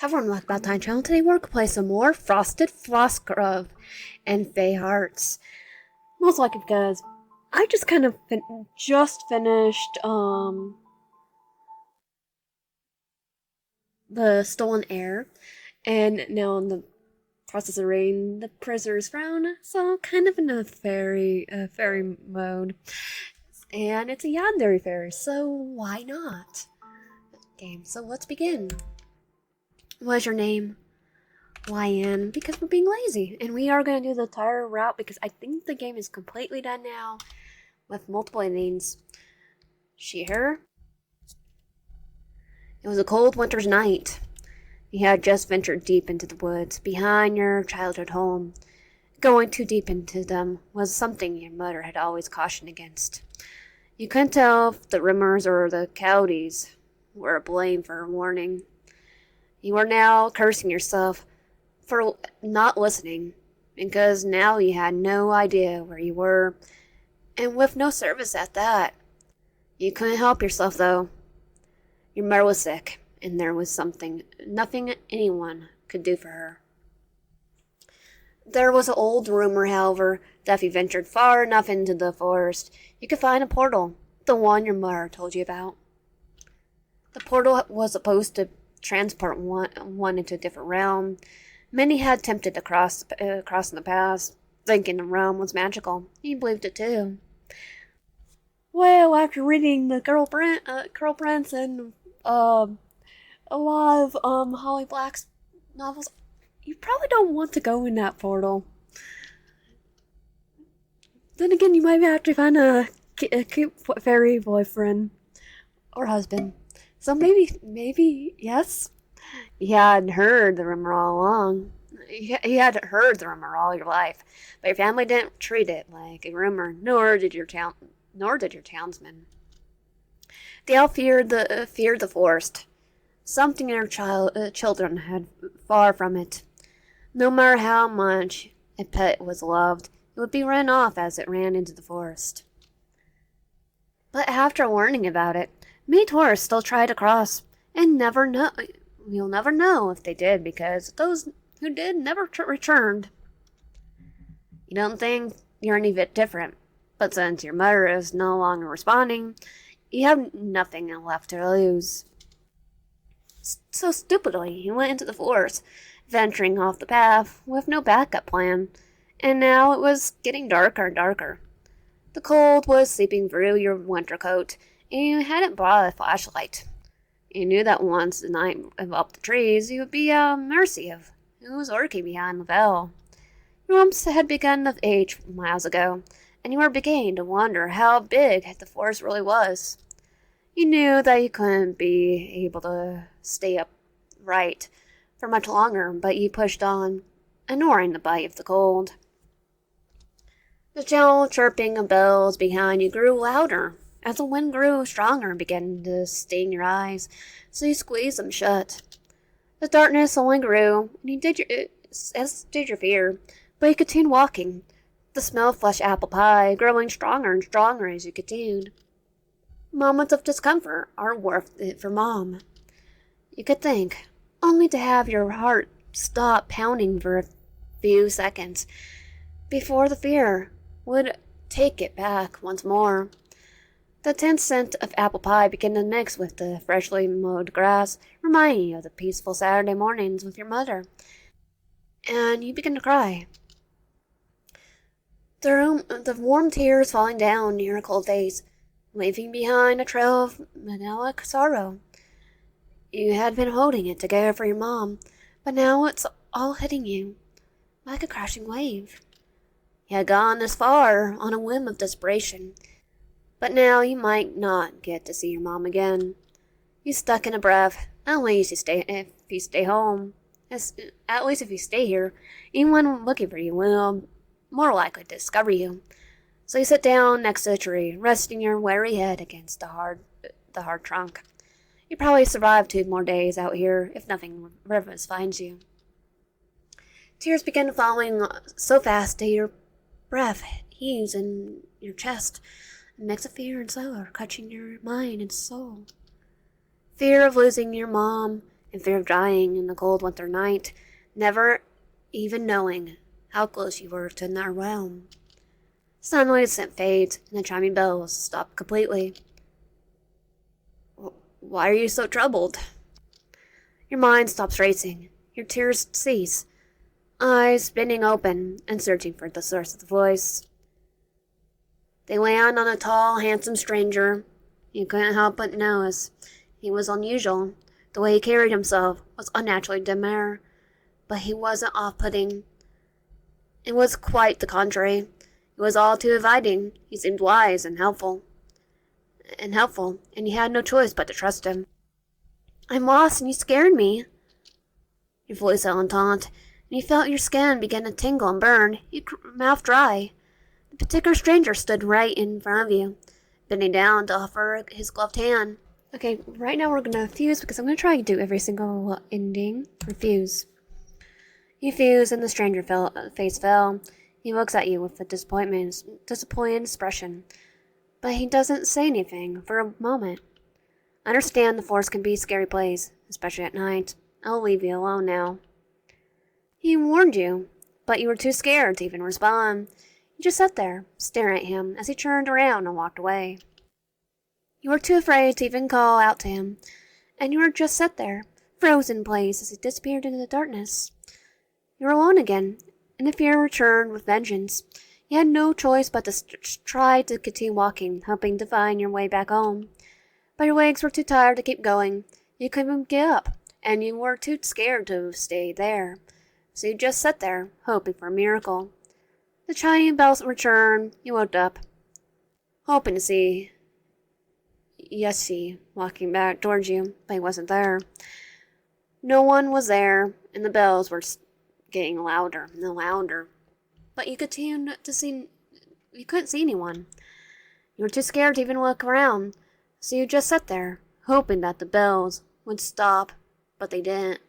Everyone, welcome back to my channel. Today we're going to play some more frosted-foxglove-and-fae Fae-Hearts. Most likely because I just kind of finished the Stolen Heir, and now in the process of reading the Prisoner's Frown, so kind of in a fairy mode. And it's a Yandere fairy, so why not? Game. So let's begin. What's your name? YN, because we're being lazy. And we are going to do the entire route because I think the game is completely done now with multiple endings. She, her. It was a cold winter's night. You had just ventured deep into the woods behind your childhood home. Going too deep into them was something your mother had always cautioned against. You couldn't tell if the rumors or the coyotes were to blame for her warning. You are now cursing yourself for not listening, because now you had no idea where you were, and with no service at that. You couldn't help yourself, though. Your mother was sick, and there was nothing anyone could do for her. There was an old rumor, however, that if you ventured far enough into the forest, you could find a portal, the one your mother told you about. The portal was supposed to transport one into a different realm. Many had attempted to cross in the past, thinking the realm was magical. He believed it too. Well, after reading the Girl Prince and a lot of Holly Black's novels, you probably don't want to go in that portal. Then again, you might have to find a cute fairy boyfriend or husband. So maybe, yes. He had heard the rumor all along. He had heard the rumor all your life, but your family didn't treat it like a rumor, nor did your townsmen. They all feared the forest. Something their children had far from it. No matter how much a pet was loved, it would be run off as it ran into the forest. But after learning about it, many tourists still try to cross, and you'll never know if they did, because those who did never returned. You don't think you're any bit different, but since your mother is no longer responding, you have nothing left to lose. So stupidly, he went into the forest, venturing off the path with no backup plan, and now it was getting darker and darker. The cold was seeping through your winter coat, and you hadn't brought a flashlight. You knew that once the night enveloped the trees, you would be at mercy of who was lurking behind the veil. Your months had begun to age miles ago, and you were beginning to wonder how big the forest really was. You knew that you couldn't be able to stay upright for much longer, but you pushed on, ignoring the bite of the cold. The gentle chirping of bells behind you grew louder as the wind grew stronger and began to sting your eyes, so you squeezed them shut. The darkness only grew, and as did your fear, but you continued walking, the smell of fresh apple pie growing stronger and stronger as you continued. Moments of discomfort are worth it for Mom. You could think, only to have your heart stop pounding for a few seconds before the fear would take it back once more. The tense scent of apple pie began to mix with the freshly mowed grass, reminding you of the peaceful Saturday mornings with your mother, and you began to cry. The warm tears falling down near a cold face, leaving behind a trail of melancholic sorrow. You had been holding it together for your mom, but now it's all hitting you like a crashing wave. You had gone this far on a whim of desperation, but now you might not get to see your mom again. You stuck in a breath. At least if you stay home. At least if you stay here, anyone looking for you will more likely to discover you. So you sit down next to a tree, resting your weary head against the hard trunk. You probably survive 2 more days out here if nothing reverence finds you. Tears begin falling so fast that your breath heaves in your chest. A mix of fear and sorrow clutching your mind and soul. Fear of losing your mom in fear of dying in the cold winter night, never even knowing how close you were to their realm. Suddenly the scent fades, and the chiming bells stop completely. Why are you so troubled? Your mind stops racing. Your tears cease, eyes spinning open and searching for the source of the voice. They land on a tall, handsome stranger. You couldn't help but notice he was unusual. The way he carried himself was unnaturally demure, but he wasn't off-putting. It was quite the contrary. He was all too inviting. He seemed wise and helpful, and you had no choice but to trust him. I'm lost, and you scared me. Your voice held in taunt, and you felt your skin begin to tingle and burn, your mouth dry. The particular stranger stood right in front of you, bending down to offer his gloved hand. Okay, right now we're going to fuse, because I'm going to try to do every single ending for fuse. You fuse, and the stranger face fell. He looks at you with a disappointed expression, but he doesn't say anything for a moment. I understand the forest can be a scary place, especially at night. I'll leave you alone now. He warned you, but you were too scared to even respond. You just sat there, staring at him as he turned around and walked away. You were too afraid to even call out to him, and you were just sat there, frozen in place as he disappeared into the darkness. You were alone again, and the fear returned with vengeance. You had no choice but to try to continue walking, hoping to find your way back home. But your legs were too tired to keep going. You couldn't get up, and you were too scared to stay there. So you just sat there, hoping for a miracle. The chiming bells returned. You woke up, hoping to see Yessie walking back towards you, but he wasn't there. No one was there, and the bells were getting louder and louder. But you couldn't see anyone. You were too scared to even look around, so you just sat there, hoping that the bells would stop, but they didn't.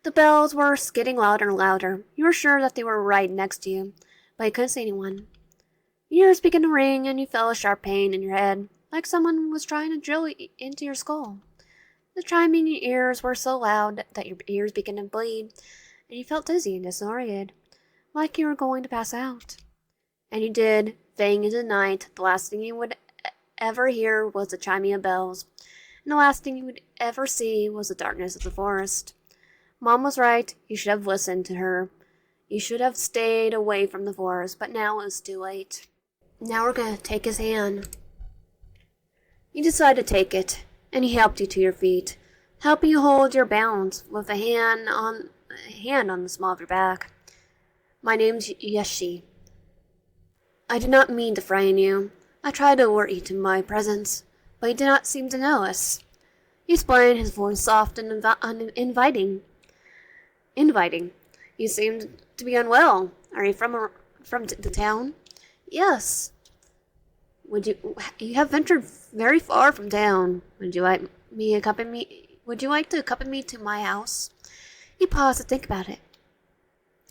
The bells were getting louder and louder. You were sure that they were right next to you, but you couldn't see anyone. Your ears began to ring, and you felt a sharp pain in your head, like someone was trying to drill into your skull. The chiming in your ears were so loud that your ears began to bleed, and you felt dizzy and disoriented, like you were going to pass out. And you did, fading into the night. The last thing you would ever hear was the chiming of bells, and the last thing you would ever see was the darkness of the forest. Mom was right. You should have listened to her. You should have stayed away from the forest, but now it's too late. Now we're going to take his hand. You decided to take it, and he helped you to your feet, helping you hold your balance with a hand on the small of your back. My name's Yeshi. I did not mean to frighten you. I tried to alert you to my presence, but you did not seem to notice. He explained, his voice soft and inviting. You seemed to be unwell. Are you from the town? Yes. You have ventured very far from town. Would you like to accompany me to my house? You paused to think about it.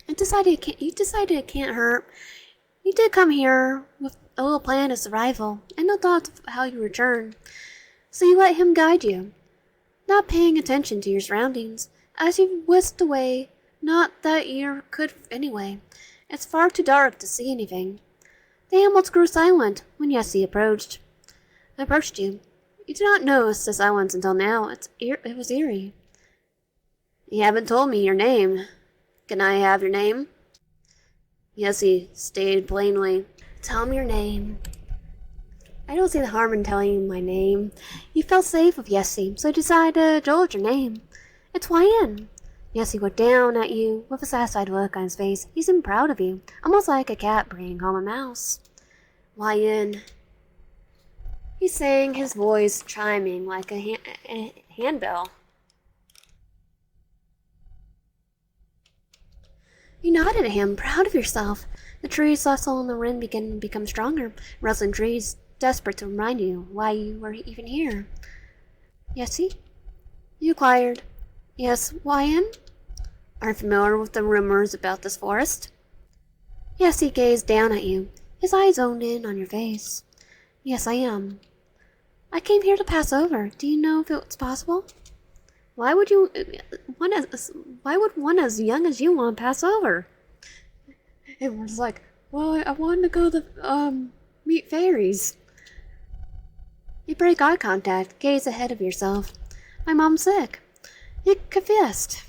You decided it can't hurt. You did come here with a little plan of survival and no thought of how you return. So you let him guide you, not paying attention to your surroundings, as you whisked away. Not that you could anyway. It's far too dark to see anything. The animals grew silent when Yessie approached you. You did not notice the silence until now. It was eerie. You haven't told me your name. Can I have your name? Yessie stated plainly. Tell me your name. I don't see the harm in telling you my name. You felt safe with Yessie, so you decided to divulge your name. It's YN. Yessie looked down at you with a satisfied look on his face. He seemed proud of you, almost like a cat bringing home a mouse. YN. He sang, his voice chiming like a handbell. You nodded at him, proud of yourself. The trees rustled and the wind began to become stronger, rustling trees, desperate to remind you why you were even here. Yessie? You inquired. Yes, YN? Are you familiar with the rumors about this forest? Yes, he gazed down at you, his eyes zoned in on your face. Yes, I am. I came here to pass over. Do you know if it's possible? Why would you one as why would one as young as you want to pass over? And was like, well, I wanted to go to meet fairies. You break eye contact, gaze ahead of yourself. My mom's sick. You confessed.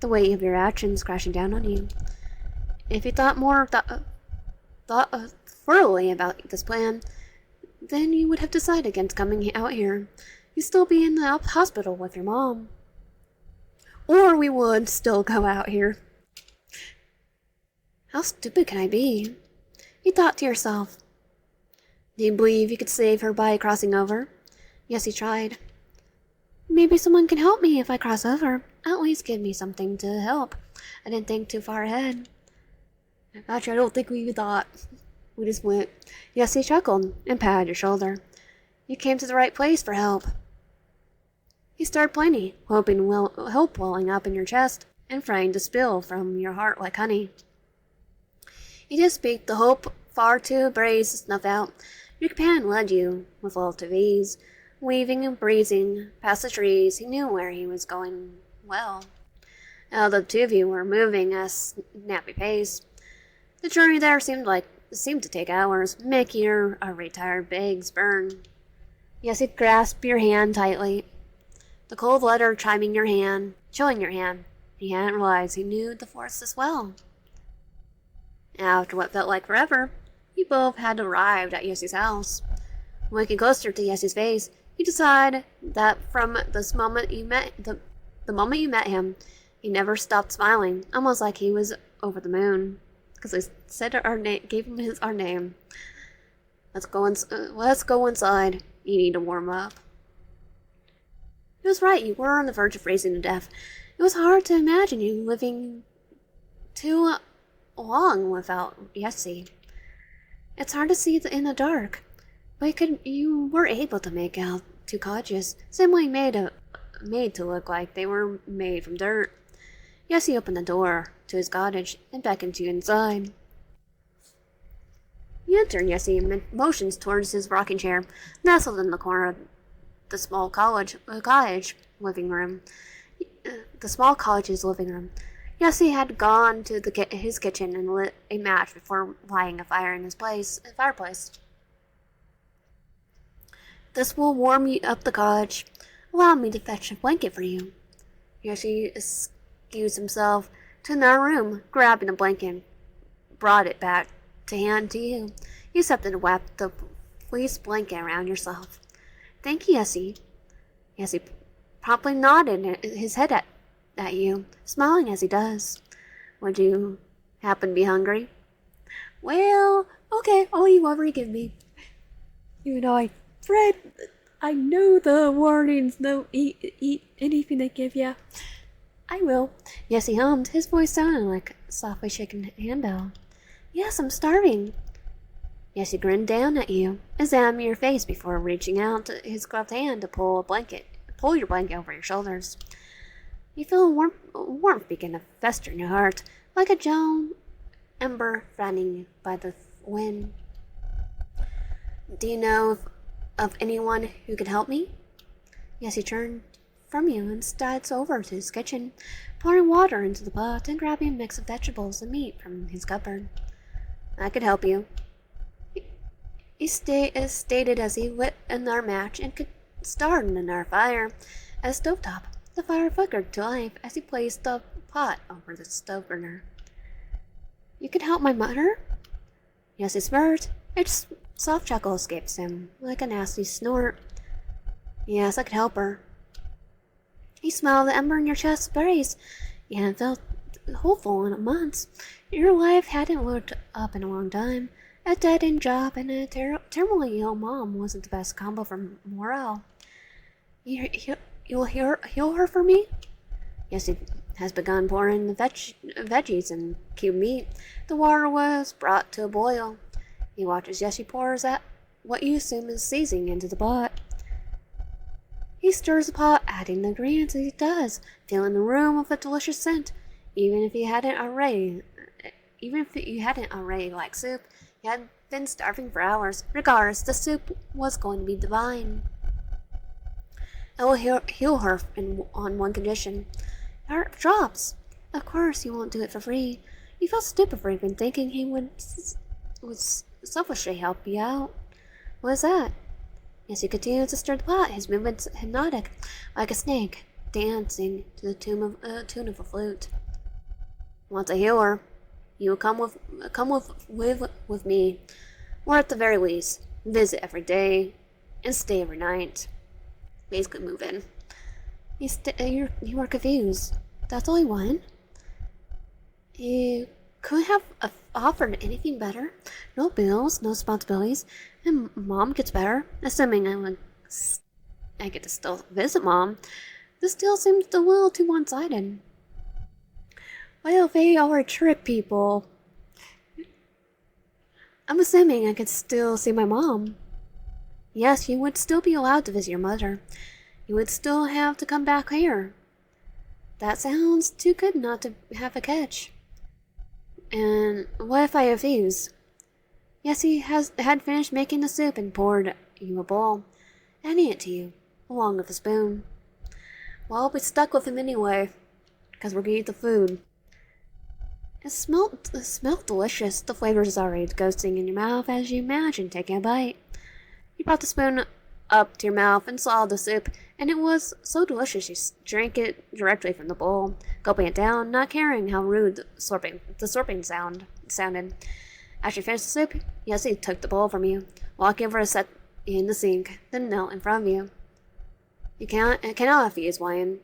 The weight of your actions crashing down on you. If you thought thoroughly about this plan, then you would have decided against coming out here. You'd still be in the hospital with your mom. Or we would still go out here. How stupid can I be? You thought to yourself. Do you believe you could save her by crossing over? Yes, he tried. Maybe someone can help me if I cross over. At least give me something to help. I didn't think too far ahead. Actually, I don't think we thought. We just went. Yes, he chuckled and patted your shoulder. You came to the right place for help. He stirred plenty, hoping hope welling up in your chest and trying to spill from your heart like honey. You did speak the hope far too brave to snuff out. Your companion led you with relative ease, weaving and breezing past the trees. He knew where he was going well. Now the two of you were moving at a snappy pace. The journey there seemed to take hours, making your retired legs burn. Yes, it grasped your hand tightly, the cold leather chilling your hand. He hadn't realized he knew the forest as well. After what felt like forever, you both had arrived at Yossi's house. Looking closer to Yossi's face, you decide that from this moment the moment you met him, he never stopped smiling, almost like he was over the moon. Because I said gave him our name. Let's go inside. You need to warm up. He was right. You were on the verge of freezing to death. It was hard to imagine you living too long without Yessie. It's hard to see in the dark, but you were able to make out two cottages, simply made to look like they were made from dirt. Yessie opened the door to his cottage and beckoned you inside. You enter, and Yessie motions towards his rocking chair, nestled in the corner of the small cottage living room. The small cottage's living room. Yessie had gone to his kitchen and lit a match before lighting a fire in his fireplace. This will warm you up the cottage. Allow me to fetch a blanket for you. Yessie excused himself to another room, grabbing a blanket, brought it back to hand to you. You accepted and wrapped the fleece blanket around yourself. Thank you, Yessie. Yessie promptly nodded his head at you, smiling as he does. Would you happen to be hungry? Well, okay, all you ever give me. You know, I know the warnings, don't eat anything they give you. I will. Yes, he hummed. His voice sounded like a softly shaken handbell. Yes, I'm starving. Yes, he grinned down at you, examining your face before reaching out his gloved hand to pull your blanket over your shoulders. You feel a warmth begin to fester in your heart, like a gentle ember fanning by the wind. Do you know of anyone who could help me? Yes, he turned from you and starts over to his kitchen, pouring water into the pot and grabbing a mix of vegetables and meat from his cupboard. I could help you. He stated as he lit another match and could start another fire at the stovetop. The fire flickered to life as he placed the pot over the stove burner. You could help my mother? Yes, he smirked. A soft chuckle escapes him, like a nasty snort. Yes, I could help her. He smiled. The ember in your chest raised. You hadn't felt hopeful in months. Your life hadn't looked up in a long time. A dead-end job and a terminally ill mom wasn't the best combo for morale. You'll heal her for me? Yes, he has begun pouring the veggies and cubed meat. The water was brought to a boil. He watches Yessie pours at what you assume is seasoning into the pot. He stirs the pot, adding the ingredients as he does, filling the room with a delicious scent. Even if you hadn't already liked soup, you had been starving for hours. Regardless, the soup was going to be divine. I will heal her on one condition. Her heart drops. Of course, he won't do it for free. He felt stupid for even thinking he would selfishly help you out. What is that? Yes, he continues to stir the pot, his movements hypnotic, like a snake, dancing to the tune of a flute. Want to heal her? You will come with me, or at the very least, visit every day, and stay every night. Basically, move in. You are confused. That's all you want. You couldn't have offered anything better. No bills, no responsibilities, and Mom gets better. Assuming I get to still visit Mom. This deal seems a little too one-sided. Well, they are trick people. I'm assuming I could still see my mom. Yes, you would still be allowed to visit your mother. You would still have to come back here. That sounds too good not to have a catch. And what if I refuse? Yes, he had finished making the soup and poured you a bowl, handing it to you, along with a spoon. Well, I'll be stuck with him anyway, because we're gonna eat the food. It smelled delicious. The flavor is already ghosting in your mouth as you imagine taking a bite. You brought the spoon up to your mouth and swallowed the soup, and it was so delicious you drank it directly from the bowl, gulping it down, not caring how rude the slurping sounded. After you finished the soup, Yessie took the bowl from you, walking over to set in the sink, then knelt in front of you. I cannot refuse, Wyan.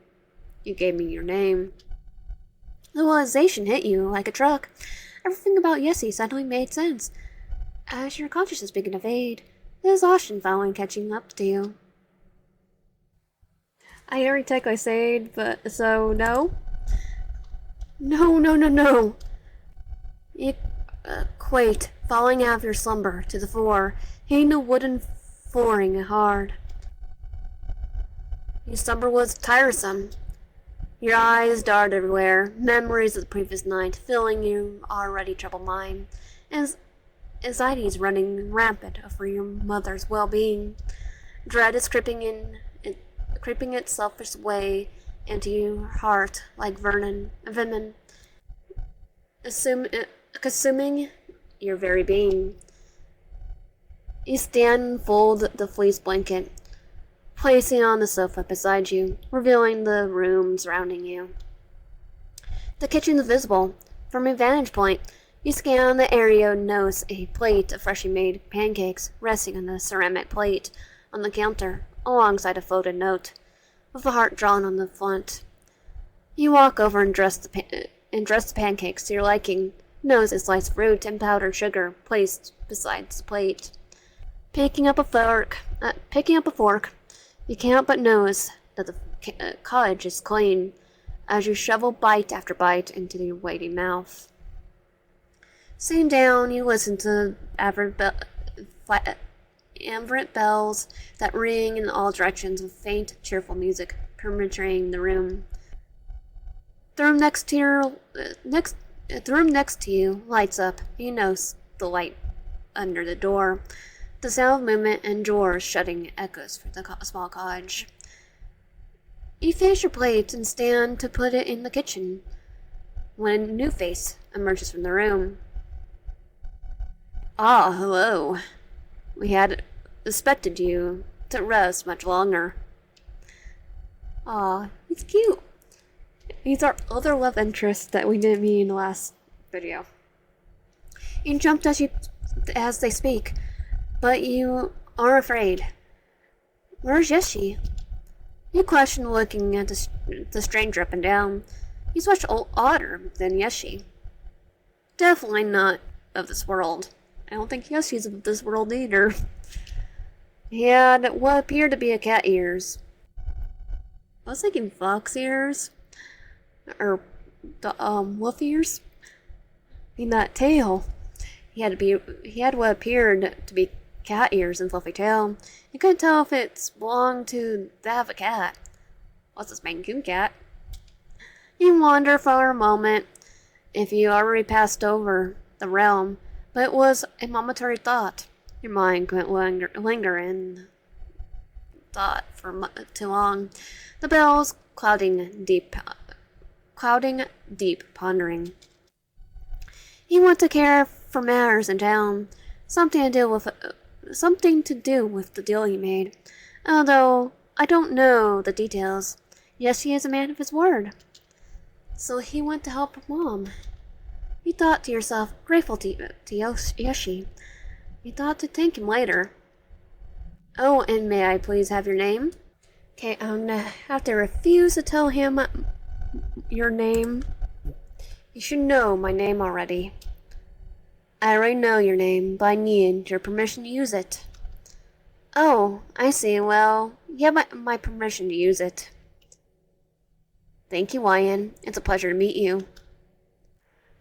You gave me your name. The realization hit you like a truck. Everything about Yessie suddenly made sense. As your consciousness began to fade, the exhaustion finally catching up to you. I already technically said, but so no? No. You quaked, falling out of your slumber to the floor, hitting the wooden flooring hard. Your slumber was tiresome. Your eyes darted everywhere, memories of the previous night filling your already troubled mind, and anxieties running rampant over your mother's well-being. Dread is creeping its selfish way into your heart like venom, consuming your very being. You stand and fold the fleece blanket, placing it on the sofa beside you, revealing the room surrounding you. The kitchen is visible. From a vantage point, you scan the area and notice a plate of freshly made pancakes resting on the ceramic plate on the counter, alongside a folded note, with a heart drawn on the front. You walk over and dress the pancakes to your liking, notice a sliced fruit and powdered sugar placed beside the plate. Picking up a fork, you can't but notice that the cottage is clean as you shovel bite after bite into your waiting mouth. Sitting down, you listen to aberrant bells that ring in all directions with faint, cheerful music penetrating the room. The room next to you lights up. You notice the light under the door. The sound of movement and drawers shutting echoes through the small cottage. You finish your plate and stand to put it in the kitchen when a new face emerges from the room. Ah, hello. We had expected you to rest much longer. Aw, he's cute. He's our other love interest that we didn't meet in the last video. You jumped as they speak, but you are afraid. Where's Yeshi? You question, looking at the stranger up and down. He's much odder than Yeshi. Definitely not of this world. I don't think Yeshi's of this world either. He had what appeared to be a cat ears. I was thinking fox ears. Or wolf ears. I mean, that tail. He had what appeared to be cat ears and fluffy tail. You couldn't tell if it belonged to that of a cat. What's this Maine Coon cat? You wonder for a moment if you already passed over the realm, but it was a momentary thought. Your mind couldn't linger in thought for too long. The bells clouding deep, pondering. He went to care for matters in town, something to do with the deal he made. Although I don't know the details. Yes, he is a man of his word. So he went to help Mom. You thought to yourself, grateful to Yoshi. You thought to thank him later. Oh, and may I please have your name? Okay, I'm gonna have to refuse to tell him your name. You should know my name already. I already know your name, but I need your permission to use it. Oh, I see. Well, you have my permission to use it. Thank you, Wyan. It's a pleasure to meet you.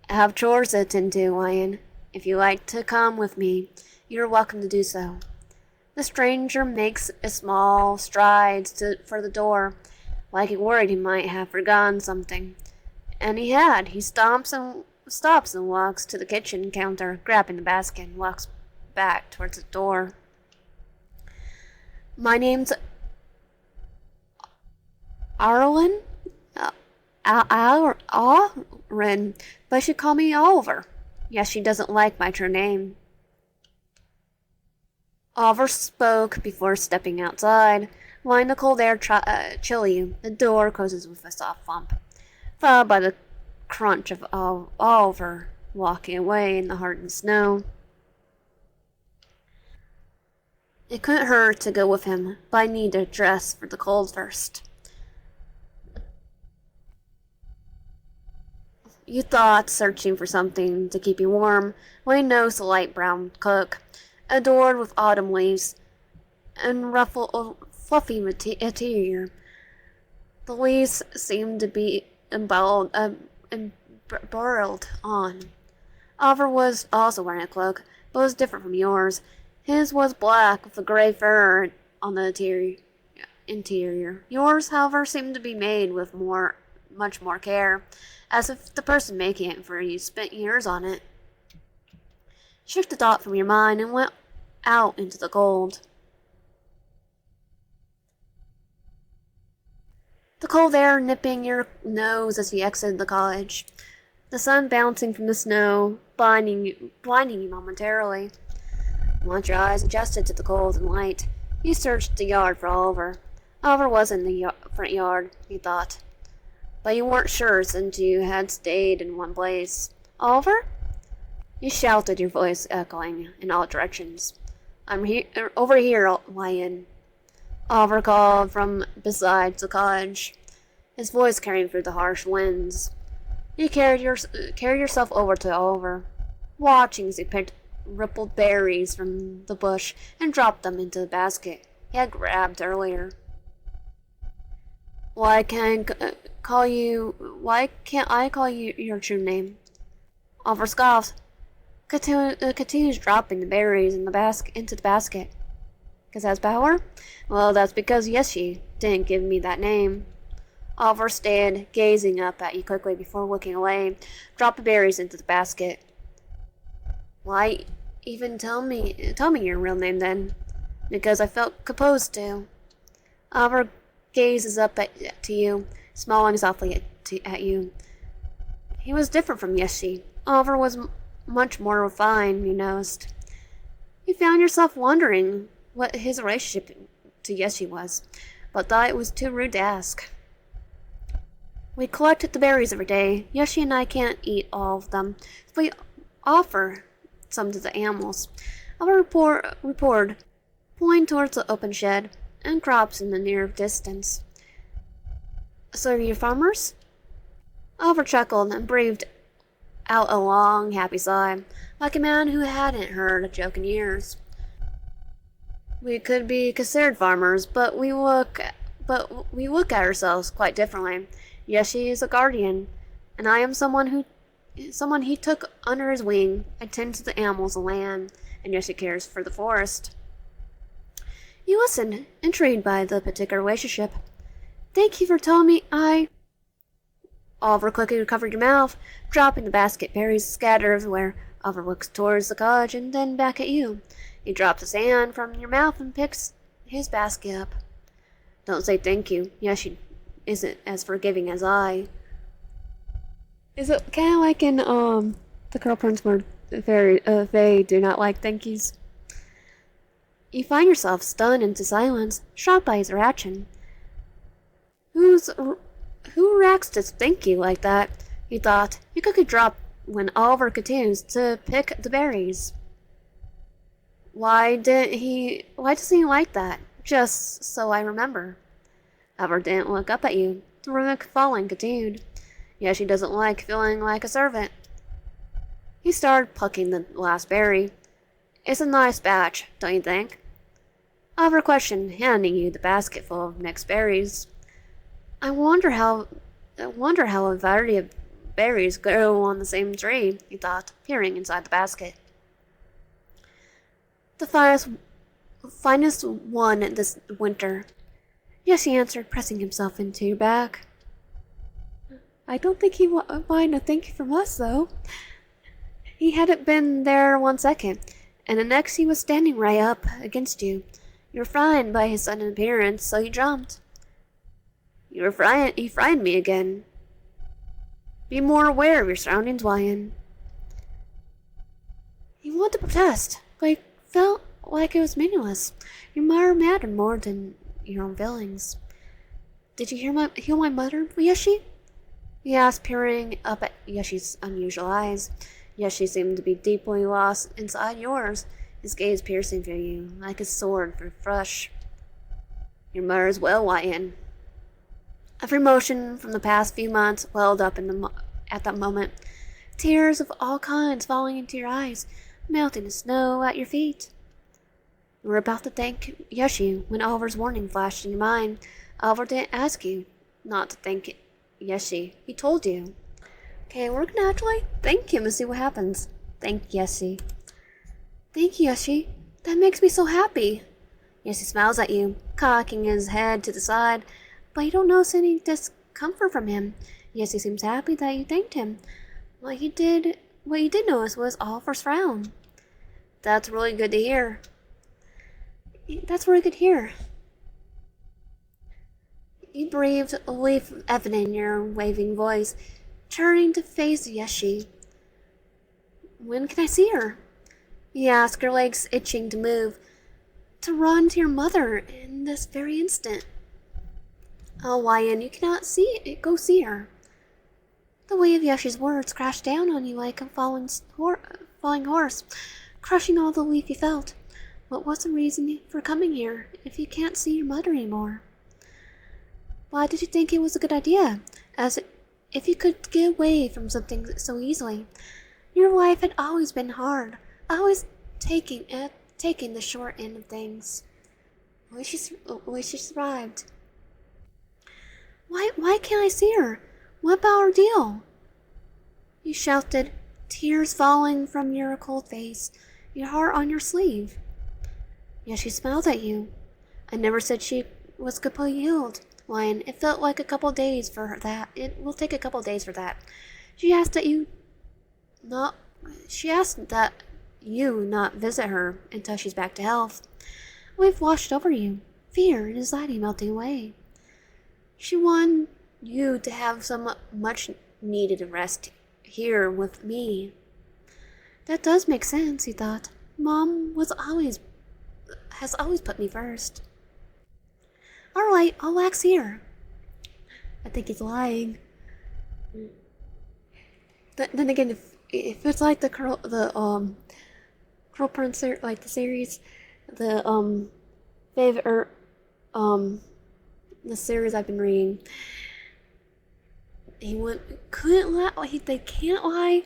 I have chores to attend to, Wyan. If you like to come with me, you're welcome to do so. The stranger makes a small strides for the door, like he worried he might have forgotten something. And he had. He stops and walks to the kitchen counter, grabbing the basket, and walks back towards the door. My name's Arlen? Aaron, but she called me Oliver. Yes, she doesn't like my true name. Oliver spoke before stepping outside. Letting the cold air chill you, the door closes with a soft thump, followed by the crunch of Oliver walking away in the hardened snow. It couldn't hurt to go with him, but I need to dress for the cold first. You thought, searching for something to keep you warm, when you noticed a light brown cloak, adored with autumn leaves, and fluffy interior. The leaves seemed to be embroiled on. Oliver was also wearing a cloak, but was different from yours. His was black with a gray fur on the interior. Yours, however, seemed to be made with much more care, as if the person making it for you spent years on it. Shook the thought from your mind and went out into the cold. The cold air nipping your nose as you exited the cottage. The sun bouncing from the snow, blinding you momentarily. Once your eyes adjusted to the cold and light, you searched the yard for Oliver. Oliver was in the front yard, you thought. But you weren't sure since you had stayed in one place. Oliver? You shouted, your voice echoing in all directions. I'm here, over here, Wyan. Oliver called from beside the cottage, his voice carrying through the harsh winds. You carried yourself over to Oliver, watching as he picked rippled berries from the bush and dropped them into the basket he had grabbed earlier. Why can't I call you your true name? Oliver scoffs, continues dropping the berries into the basket. 'Cause that's power? Well, that's because Yoshi didn't give me that name. Oliver stayed gazing up at you quickly before looking away, dropped the berries into the basket. Why even tell me your real name then? Because I felt composed to. Oliver gazes up to you, smiling softly at you. He was different from Yoshi. Oliver was much more refined, you noticed. You found yourself wondering what his relationship to Yoshi was, but thought it was too rude to ask. We collected the berries every day. Yoshi and I can't eat all of them, so we offer some to the animals. Oliver reported, pointing towards the open shed and crops in the near distance. So are you farmers? Oliver chuckled and breathed out a long, happy sigh, like a man who hadn't heard a joke in years. We could be considered farmers, but we look at ourselves quite differently. Yoshi is a guardian, and I am someone he took under his wing and tends to the animals and land, and Yoshi cares for the forest. You listened, intrigued by the particular relationship. Thank you for telling me Oliver quickly covered your mouth, dropping the basket. Berries scattered everywhere. Oliver looks towards the cottage and then back at you. He drops his hand from your mouth and picks his basket up. Don't say thank you. Yoshi isn't as forgiving as I. Is it kind of like in the Curl Prince where they do not like thank yous? You find yourself stunned into silence, shocked by his reaction. Who reacts to thank you like that? He thought. You could drop when Oliver continues to pick the berries. Why doesn't he like that? Just so I remember. Oliver didn't look up at you. The rhythmic falling continued. Yeah, she doesn't like feeling like a servant. He started plucking the last berry. It's a nice batch, don't you think? Oliver questioned, handing you the basket full of mixed berries. I wonder how a variety of berries grow on the same tree, he thought, peering inside the basket. The finest one this winter. Yes, he answered, pressing himself into your back. I don't think he would mind a thank you from us, though. He hadn't been there 1 second, and the next he was standing right up against you. You were frightened by his sudden appearance, so you jumped. You frightened me again. Be more aware of your surroundings, Wyan. He wanted to protest, but he felt like it was meaningless. Your mother mattered more than your own feelings. Did you hear my mother, Yoshi? He asked, peering up at Yoshi's unusual eyes. Yoshi seemed to be deeply lost inside yours, his gaze piercing through you, like a sword through flesh. Your mother is well, Wyan. Every emotion from the past few months welled up at that moment. Tears of all kinds falling into your eyes, melting the snow at your feet. You were about to thank Yoshi when Oliver's warning flashed in your mind. Oliver didn't ask you not to thank Yoshi. He told you. Okay, work naturally. Thank him and see what happens. Thank Yoshi. Thank you, Yoshi. That makes me so happy. Yoshi smiles at you, cocking his head to the side, but you don't notice any discomfort from him. Yoshi seems happy that you thanked him. What you did notice was Oliver's frown. That's really good to hear. You breathed relief evident in your waving voice, turning to face Yoshi. When can I see her? You asked, your legs itching to move, to run to your mother in this very instant. Oh, Wyan, you cannot go see her. The weight of Yoshi's words crashed down on you like a falling horse, crushing all the relief you felt. What was the reason for coming here if you can't see your mother anymore? Why did you think it was a good idea? As if you could get away from something so easily. Your life had always been hard, always taking the short end of things. At least she survived. Why can't I see her? What about our deal? You shouted, tears falling from your cold face, your heart on your sleeve. Yeah, she smiled at you. I never said she was completely healed. Wyan, it felt like a couple days for that. It will take a couple days for that. She asked that you not visit her until she's back to health. We've washed over you, fear and anxiety melting away. She wanted you to have some much needed rest here with me. That does make sense, he thought. Mom has always put me first. Alright, I'll wax here. I think he's lying. Then again, if it's like the Curl Prince, like the series, the favorite the series I've been reading, couldn't lie. They can't lie,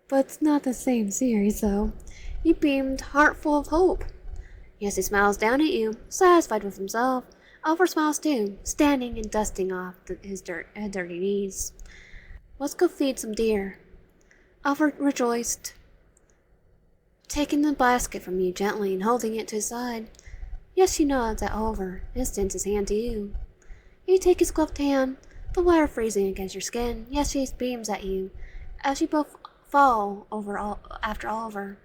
but it's not the same series, though. He beamed, heart full of hope. Yes, he smiles down at you, satisfied with himself. Oliver smiles too, standing and dusting off his dirty knees. Let's go feed some deer. Oliver rejoiced, taking the basket from you gently and holding it to his side. Yes, she nods at Oliver and extends his hand to you. You take his gloved hand, the water freezing against your skin. Yes, she beams at you as you both fall after Oliver.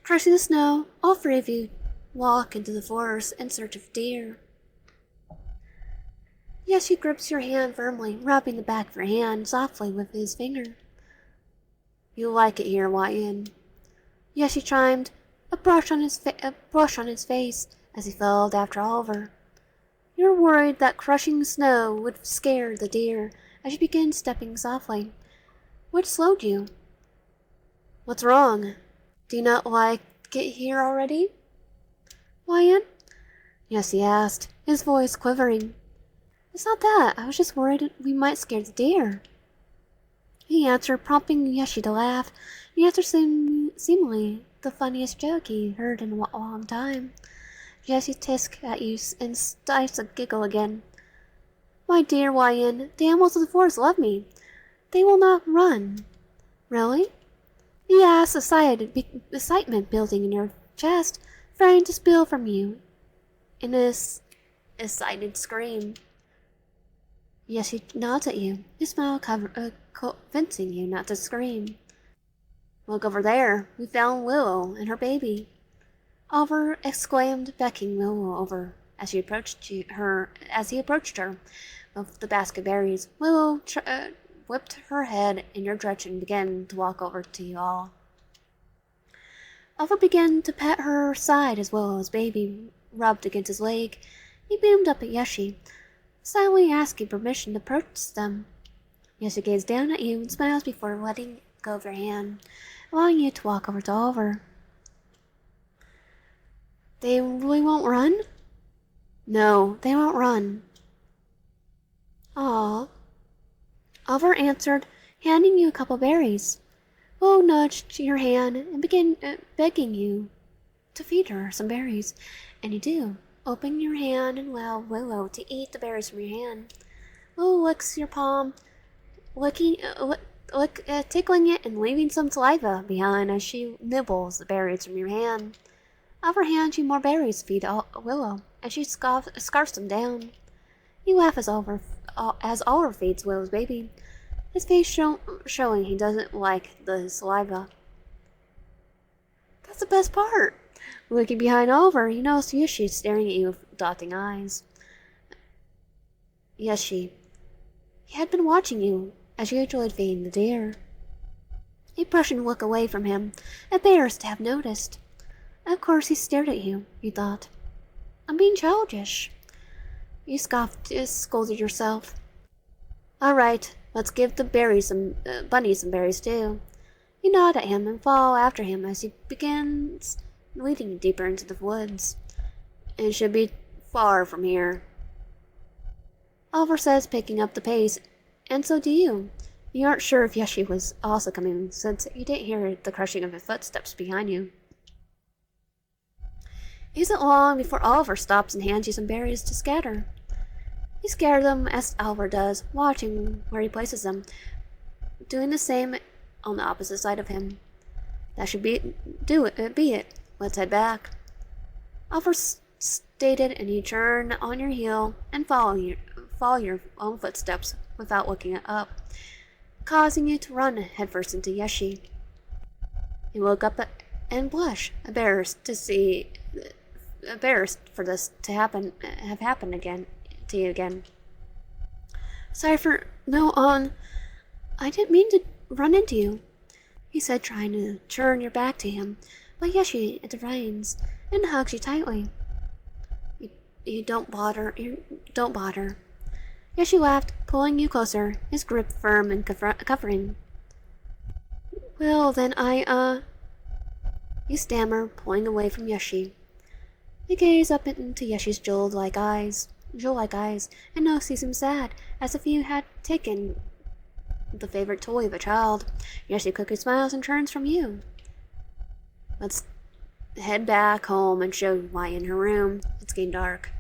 Crushing the snow, all three of you walk into the forest in search of deer. Yoshi grips your hand firmly, rubbing the back of your hand softly with his finger. You like it here, Wyan. Yoshi chimed, a brush on his face as he felled after Oliver. You're worried that crushing snow would scare the deer as you begin stepping softly. What slowed you? What's wrong? Do you not like it here already? Wyan? Yoshi asked, his voice quivering. It's not that. I was just worried we might scare the deer. He answered, prompting Yoshi to laugh. The answer seemingly the funniest joke he heard in a long time. Yoshi tisked at you and starts to giggle again. My dear Wyan, the animals of the forest love me. They will not run. Really? He asked, excitement building in your chest, trying to spill from you in this excited scream. Yoshi nods at you, his smile convincing you not to scream. Look over there. We found Willow and her baby. Oliver exclaimed, beckoning Willow over as he approached her with the basket of berries. Willow whipped her head in your direction and began to walk over to you all. Oliver began to pat her side as Willow's baby rubbed against his leg. He beamed up at Yoshi, silently asking permission to approach them. Yoshi gazed down at you and smiles before letting go of your hand, allowing you to walk over to Oliver. They really won't run? No, they won't run. Aw. Oliver answered, handing you a couple berries. Willow nudged your hand and began begging you to feed her some berries, and you do, opening your hand and allow Willow to eat the berries from your hand. Willow licks your palm, tickling it and leaving some saliva behind as she nibbles the berries from your hand. Oliver hands you more berries to feed Willow, and she scarfs them down. You laugh as Oliver feeds Willow's baby, his face showing he doesn't like the saliva. That's the best part. Looking behind Oliver, you notice Yoshi staring at you with dotting eyes. Yoshi. He had been watching you as you enjoyed feeding the deer. You brushed and looked away from him, embarrassed to have noticed. Of course he stared at you, you thought. I'm being childish. You scolded yourself. All right, let's give the bunny some berries too. You nod at him and follow after him as he begins leading you deeper into the woods. It should be far from here. Oliver says, picking up the pace, and so do you. You aren't sure if Yoshi was also coming, since you didn't hear the crushing of his footsteps behind you. It isn't long before Oliver stops and hands you some berries to scatter. You scatter them as Oliver does, watching where he places them, doing the same on the opposite side of him. That should be it. Let's head back. Oliver stated, and you turn on your heel and follow your own footsteps without looking up, causing you to run headfirst into Yoshi. You look up and blush, embarrassed for this to have happened again to you again. I didn't mean to run into you, he said, trying to turn your back to him, but Yoshi intervenes and hugs you tightly. You don't bother. Yoshi laughed, pulling you closer, his grip firm and covering. Well, then you stammer, pulling away from Yoshi. You gaze up into Yoshi's jewel-like eyes, and now sees him sad, as if you had taken the favorite toy of a child. Yoshi quickly smiles and turns from you. Let's head back home and show why in her room. It's getting dark.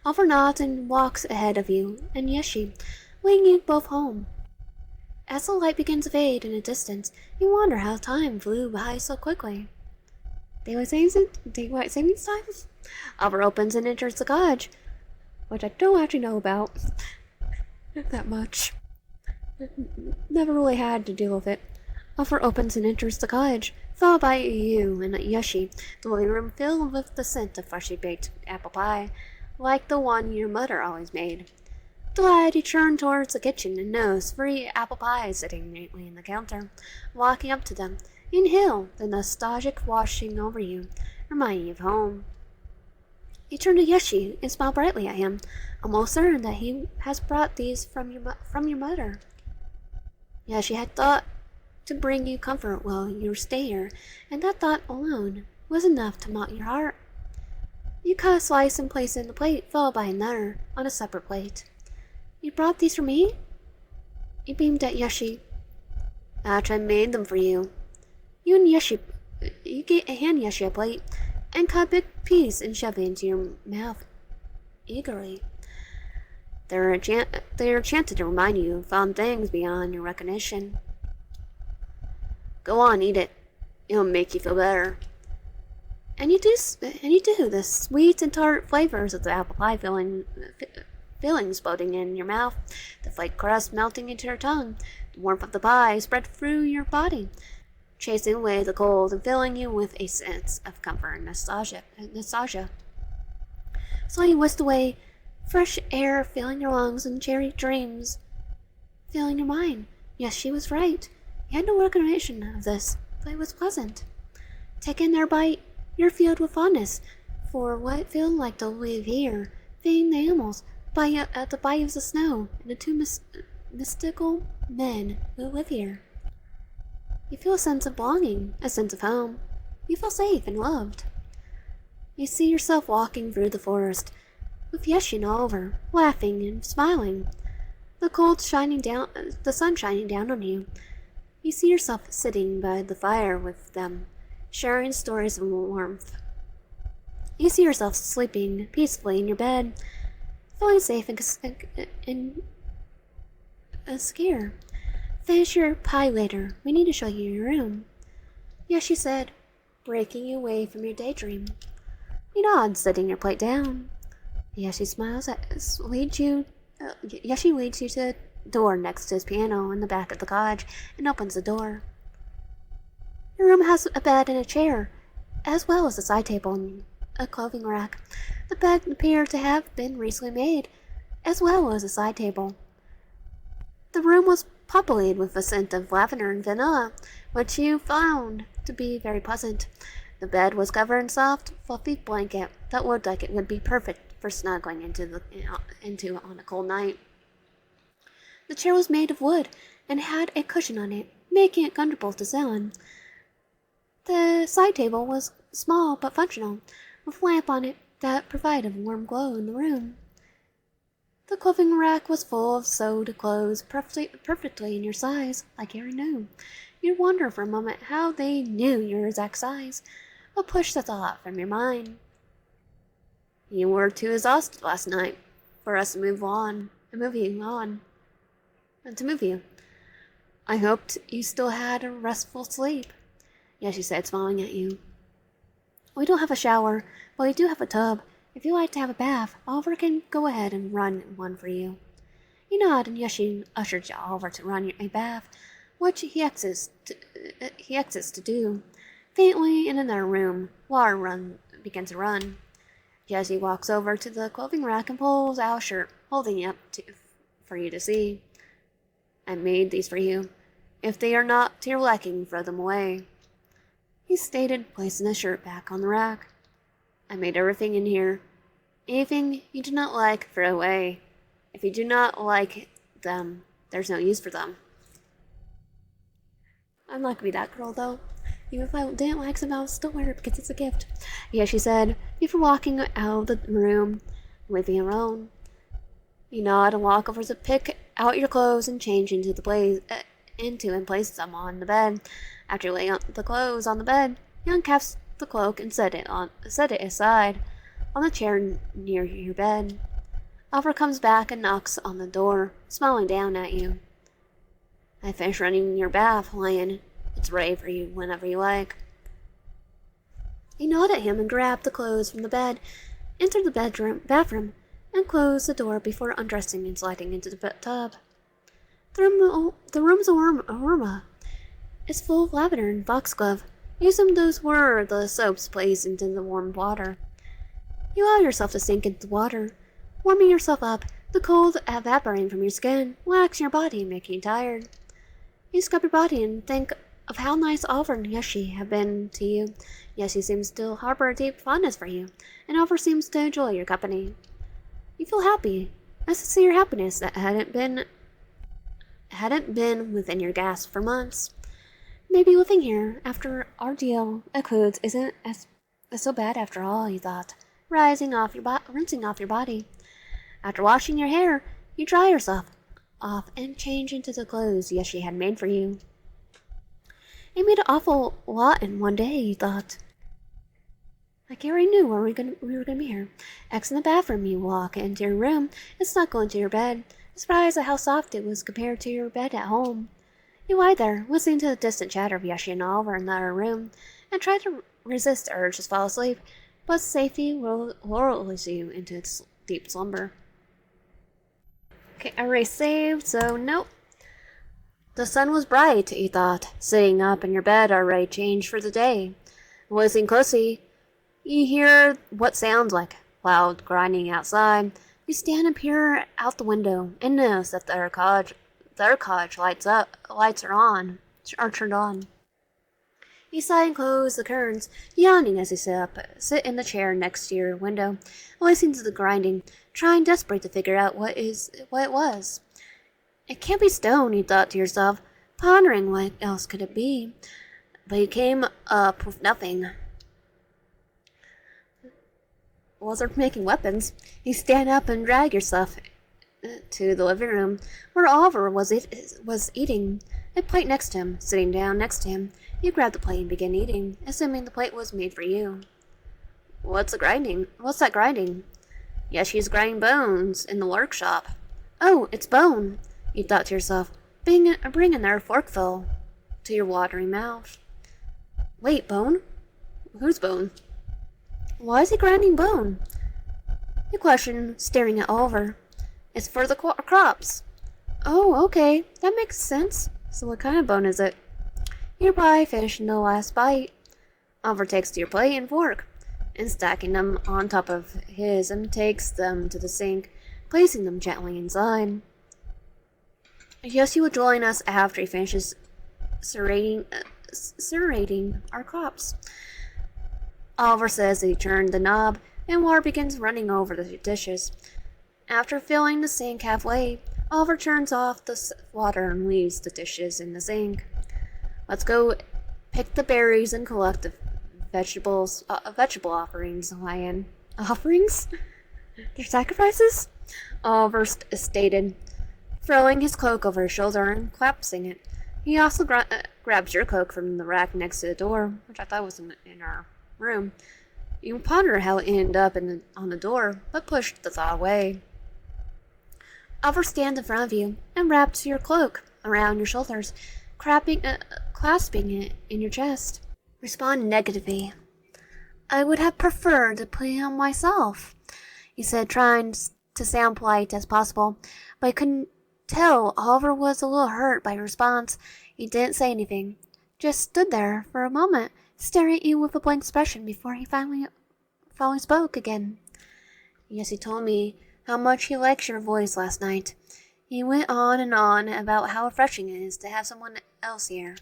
Oliver nods and walks ahead of you and Yoshi, leading you both home. As the light begins to fade in the distance, you wonder how time flew by so quickly. Daylight savings time? Oliver opens and enters the cottage, which I don't actually know about that much. Never really had to deal with it. Oliver opens and enters the cottage, followed by you and Yoshi, the living room filled with the scent of freshly baked apple pie. like the one your mother always made. Glad you turned towards the kitchen and noticed 3 apple pies sitting neatly on the counter. Walking up to them, you inhale the nostalgic washing over you, reminding you of home. You turn to Yeshi and smile brightly at him, almost certain that he has brought these from your mother. Yeshi had thought to bring you comfort while you stay here, and that thought alone was enough to melt your heart. You cut a slice and place it in the plate, followed by another on a separate plate. You brought these for me? You beamed at Yeshi. After I made them for you. You hand Yeshi a plate, and cut a big piece and shove it into your mouth eagerly. They're enchanted to remind you of fond things beyond your recognition. Go on, eat it. It'll make you feel better. And you do. The sweet and tart flavors of the apple pie fillings floating in your mouth, the flake crust melting into your tongue, the warmth of the pie spread through your body, chasing away the cold and filling you with a sense of comfort and nostalgia. So you whisked away, fresh air filling your lungs and cherry dreams filling your mind. Yes, she was right. You had no recognition of this, but it was pleasant. Taken their bite, you're filled with fondness for what feels like to live here, feeding the animals at the bayous of snow and the 2 mystical men who live here. You feel a sense of belonging, a sense of home. You feel safe and loved. You see yourself walking through the forest, with Yeshin all over, laughing and smiling. The sun shining down on you. You see yourself sitting by the fire with them, sharing stories of warmth. You see yourself sleeping peacefully in your bed, feeling safe and secure. Finish your pie later. We need to show you your room. Yes, she said, breaking you away from your daydream. You nod, setting your plate down. Yeshi smiles leads you to the door next to his piano in the back of the cottage and opens the door. Your room has a bed and a chair, as well as a side table and a clothing rack. The bed appeared to have been recently made, as well as a side table. The room was populated with a scent of lavender and vanilla, which you found to be very pleasant. The bed was covered in soft, fluffy blanket that looked like it would be perfect for snuggling into on a cold night. The chair was made of wood and had a cushion on it, making it comfortable to sit on. The side table was small but functional, with a lamp on it that provided a warm glow in the room. The clothing rack was full of sewed clothes perfectly in your size, like Harry knew. You'd wonder for a moment how they knew your exact size, but push the thought from your mind. You were too exhausted last night for us to move you. I hoped you still had a restful sleep. Yes, she said, smiling at you. We don't have a shower, but we do have a tub. If you'd like to have a bath, Oliver can go ahead and run one for you. You nod, and Yeshi ushered you over to run a bath, which he exits to do. Faintly in another room, water begins to run. Yeshi walks over to the clothing rack and pulls out a shirt, holding it up for you to see. I made these for you. If they are not to your liking, throw them away. He stated, placing the shirt back on the rack. I made everything in here. Anything you do not like, throw away. If you do not like them, there's no use for them. I'm not gonna be that girl, though. Even if I didn't like some, I'll still wear it because it's a gift. Yeah, she said, before walking out of the room, leaving her alone. You nod and walk over to pick out your clothes and change and place them on the bed. After laying the clothes on the bed, you uncasp the cloak and set it aside on the chair near your bed. Oliver comes back and knocks on the door, smiling down at you. I finished running your bath, Lion. It's ready for you whenever you like. You nod at him and grab the clothes from the bed, enter the bathroom, and close the door before undressing and sliding into the tub. The room's aroma is full of lavender and foxglove. You assume those were the soaps placed into the warm water. You allow yourself to sink into the water, warming yourself up, the cold evaporating from your skin, relaxing your body, making you tired. You scrub your body and think of how nice Oliver and Yoshi have been to you. Yoshi seems to harbor a deep fondness for you, and Oliver seems to enjoy your company. You feel happy, a sincere happiness that hadn't been within your grasp for months. Maybe living here after ordeal includes isn't as so bad after all, you thought, rinsing off your body. After washing your hair, you dry yourself off and change into the clothes Yoshi had made for you. It made an awful lot in one day, you thought. Like you already knew we were gonna be here. Exit the bathroom, you walk into your room and snuggle into your bed, surprised at how soft it was compared to your bed at home. You lie there, listening to the distant chatter of Yoshi and Oliver in the other room, and try to resist the urge to fall asleep, but safety lulls you into its deep slumber. Okay, I already saved, so nope. The sun was bright, you thought, sitting up in your bed already changed for the day. Listening closely, you hear what sounds like loud grinding outside. You stand and peer out the window and notice that their cottage lights are turned on. You sigh and close the curtains, yawning as you sit in the chair next to your window, listening to the grinding, trying desperately to figure out what it was. It can't be stone, you thought to yourself, pondering what else could it be. But you came up with nothing. While they're making weapons, you stand up and drag yourself to the living room, where Oliver was eating, a plate next to him. Sitting down next to him, you grab the plate and begin eating, assuming the plate was made for you. What's that grinding? Yes, she's grinding bones in the workshop. Oh, it's bone, you thought to yourself, bringing their forkful to your watering mouth. Wait, bone? Whose bone? Why is he grinding bone? You question, staring at Oliver. It's for the crops. Oh, okay, that makes sense. So what kind of bone is it? Your pie finishing the last bite. Oliver takes your plate and fork, and stacking them on top of his, and takes them to the sink, placing them gently inside. Yes, you will join us after he finishes serrating our crops. Oliver says that he turned the knob, and water begins running over the dishes. After filling the sink halfway, Oliver turns off the water and leaves the dishes in the sink. Let's go pick the berries and collect the vegetable offerings, Lion. Offerings? They're sacrifices? Oliver stated, throwing his cloak over his shoulder and collapsing it. He also grabs your cloak from the rack next to the door, which I thought was in our room. You ponder how it ended up on the door, but pushed the thought away. Oliver stands in front of you and wraps your cloak around your shoulders, clasping it in your chest. Respond negatively. I would have preferred to play on myself, he said, trying to sound polite as possible, but I couldn't tell Oliver was a little hurt by your response. He didn't say anything, just stood there for a moment, staring at you with a blank expression before he finally spoke again. Yes, he told me how much he likes your voice last night. He went on and on about how refreshing it is to have someone else here.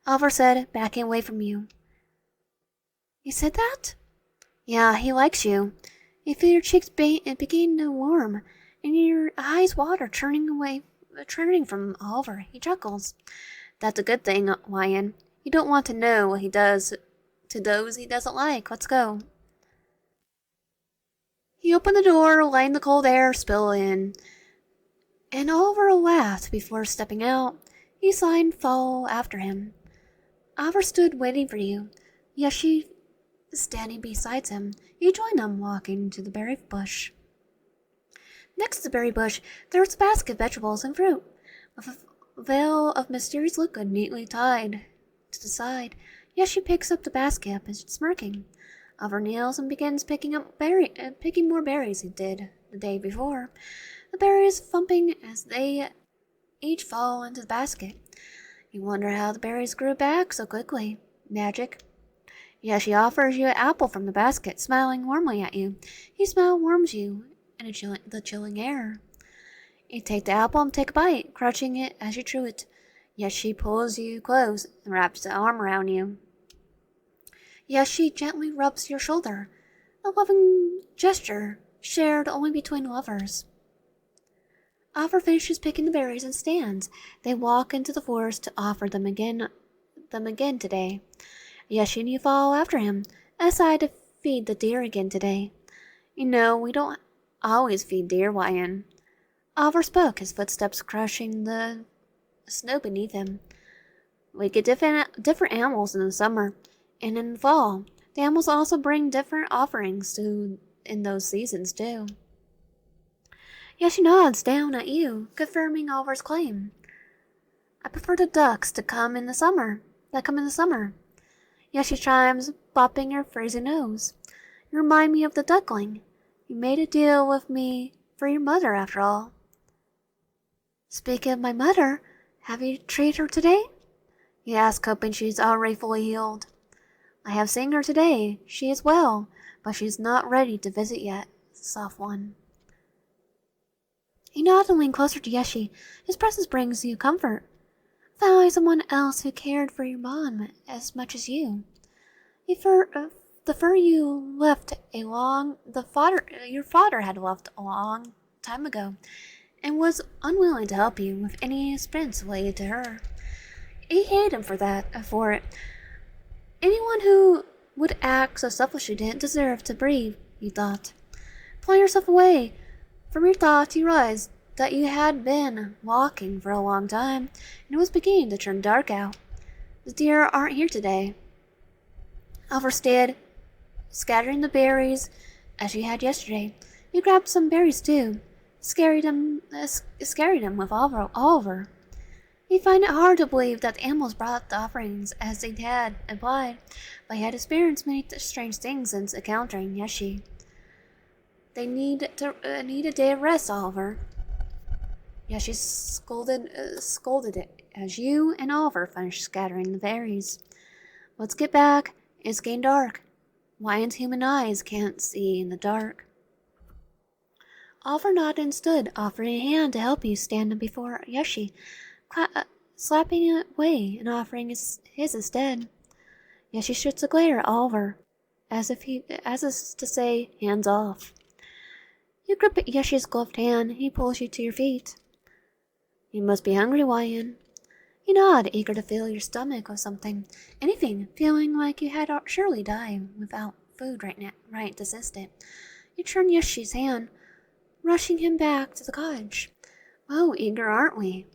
Oliver said, backing away from you. He said that? Yeah, he likes you. You feel your cheeks beginning to warm, and your eyes water, turning from Oliver. He chuckles. That's a good thing, Lion. You don't want to know what he does to those he doesn't like. Let's go. He opened the door, letting the cold air spill in, and Oliver laughed before stepping out. He sighed and followed after him. Oliver stood waiting for you. Yoshi standing beside him. You joined them, walking to the berry bush. Next to the berry bush, there was a basket of vegetables and fruit, with a veil of mysterious liquid neatly tied to the side. Yoshi picks up the basket up and smirking. Oliver kneels and begins picking more berries he did the day before. The berries thumping as they each fall into the basket. You wonder how the berries grew back so quickly. Magic. Yashi offers you an apple from the basket, smiling warmly at you. His smile warms you in the chilling air. You take the apple and take a bite, crushing it as you chew it. Yashi pulls you close and wraps the arm around you. Yashi gently rubs your shoulder, a loving gesture shared only between lovers. Offer finishes picking the berries and stands. They walk into the forest to offer them again today. Yashi and you follow after him, aside to feed the deer again today. You know, we don't always feed deer, Wyan. Oliver spoke, his footsteps crushing the snow beneath him. We get different animals in the summer, and in the fall. The animals also bring different offerings in those seasons, too. Yashi nods down at you, confirming Oliver's claim. I prefer the ducks that come in the summer. Yashi chimes, bopping her frizzy nose. You remind me of the duckling. You made a deal with me for your mother, after all. Speaking of my mother, have you treated her today? He asked, hoping she's already fully healed. I have seen her today. She is well, but she's not ready to visit yet, soft one. He nodded and leaned closer to Yashi. His presence brings you comfort. Finally, someone else who cared for your mom as much as you. The fur you left your father had left a long time ago, and was unwilling to help you with any expense related to her. He hated him for it. Anyone who would act so selfishly didn't deserve to breathe, you thought. Pulling yourself away from your thoughts, you realized that you had been walking for a long time, and it was beginning to turn dark out. The deer aren't here today. Alvar stayed, scattering the berries as you had yesterday. You grabbed some berries too, scared him with Oliver. You find it hard to believe that the animals brought the offerings as they had implied, but he had experienced many strange things since encountering Yashi. They need a day of rest, Oliver. Yashi scolded it as you and Oliver finished scattering the berries. Let's get back. It's getting dark. Wyan's human eyes can't see in the dark. Oliver nodded and stood, offering a hand to help you stand before Yashi, slapping it away and offering his instead. Yashi shoots a glare at Oliver, as if to say, hands off. You grip at Yashi's gloved hand, and he pulls you to your feet. You must be hungry, Wyan. You nod, eager to fill your stomach with something, anything, feeling like you had surely died without food right this instant. You turn Yashi's hand, rushing him back to the cottage. Oh, eager aren't we?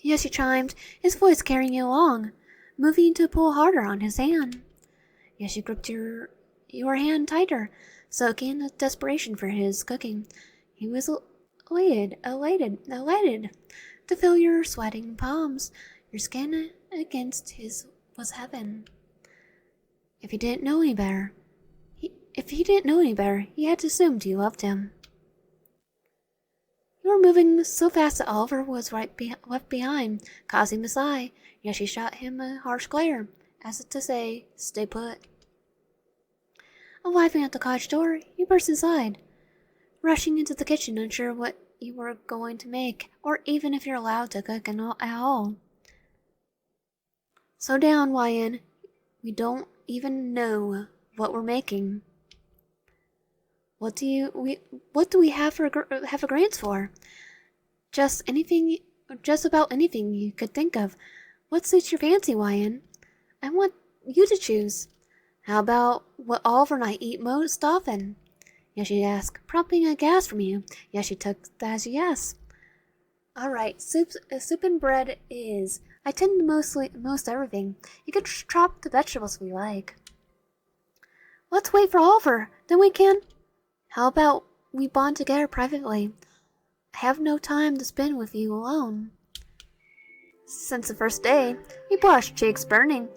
Yashi chimed, his voice carrying you along, moving to pull harder on his hand. Yashi gripped your hand tighter, soaking in desperation for his cooking. He was elated to feel your sweating palms. Your skin against his was heaven. If he didn't know any better, he had assumed you loved him. You were moving so fast that Oliver was left behind, causing him to sigh. Yashi shot him a harsh glare, as if to say, stay put. Arriving at the cottage door, you burst inside, rushing into the kitchen, unsure what you were going to make, or even if you're allowed to cook at all. Slow down, Wyan. We don't even know what we're making. What do we have for grants for? Just about anything you could think of. What suits your fancy, Wyan? I want you to choose. How about what Oliver and I eat most often? Yashi asked, prompting a gasp from you. Yashi took that as a yes. All right, soup and bread is. I tend to most everything. You can chop the vegetables if you like. Let's wait for Oliver, then we can. How about we bond together privately? I have no time to spend with you alone. Since the first day, you blushed, cheeks burning,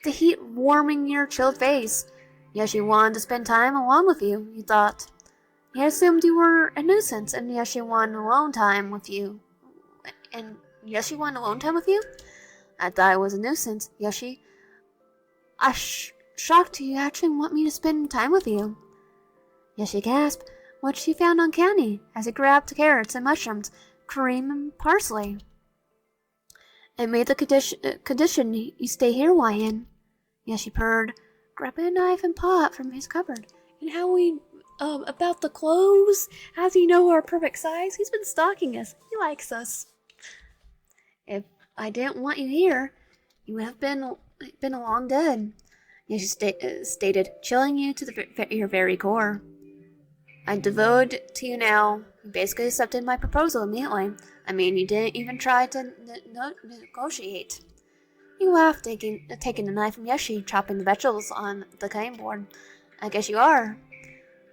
the heat warming your chilled face. Yashi wanted to spend time alone with you, you thought. He had assumed you were a nuisance, and Yashi wanted alone time with you. I thought I was a nuisance, Yashi. I'm shocked you actually want me to spend time with you. Yashi gasped, what she found uncanny as he grabbed carrots and mushrooms, cream and parsley. I made the condition you stay here, Wyan. Yashi purred, grabbing a knife and pot from his cupboard. And how we, about the clothes? How do you know our perfect size? He's been stalking us. He likes us. If I didn't want you here, you would have been long dead. Yashi stated, chilling you to your very core. I'm devoted to you now. You basically accepted my proposal immediately. I mean, you didn't even try to negotiate. He laughed, taking the knife from Yashi, chopping the vegetables on the cutting board. I guess you are.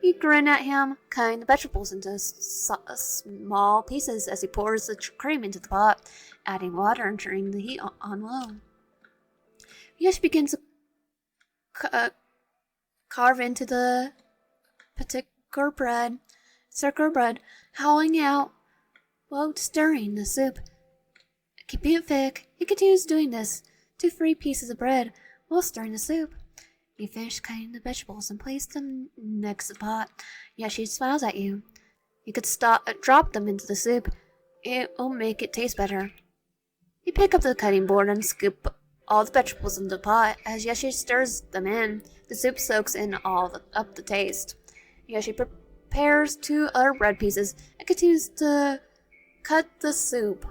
He grinned at him, cutting the vegetables into small pieces as he pours the cream into the pot, adding water and turning the heat on low. Yashi begins to carve into the circular bread, howling out while stirring the soup. Keeping it thick, he continues doing this, 2 free pieces of bread while stirring the soup. He finished cutting the vegetables and placed them next to the pot. Yashi smiles at you. You could drop them into the soup. It will make it taste better. You pick up the cutting board and scoop all the vegetables into the pot. As Yashi stirs them in, the soup soaks in up the taste. Yashi prepares 2 other bread pieces and continues to cook the soup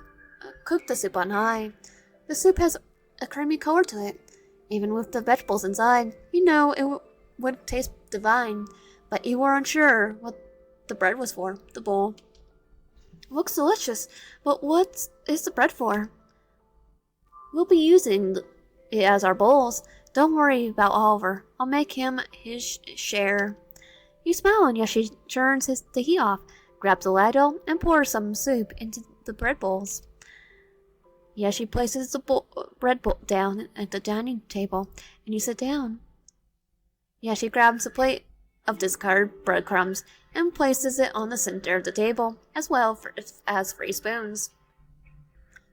on high. The soup has a creamy color to it. Even with the vegetables inside, you know it would taste divine, but you were unsure what the bread was for. The bowl looks delicious, but what is the bread for? We'll be using it as our bowls. Don't worry about Oliver. I'll make him his share. You smile and Yashi turns the heat off, grabs a ladle, and pours some soup into the bread bowls. Yashi places the bread bowl down at the dining table, and you sit down. Yashi grabs a plate of discarded breadcrumbs and places it on the center of the table, as well as 3 spoons.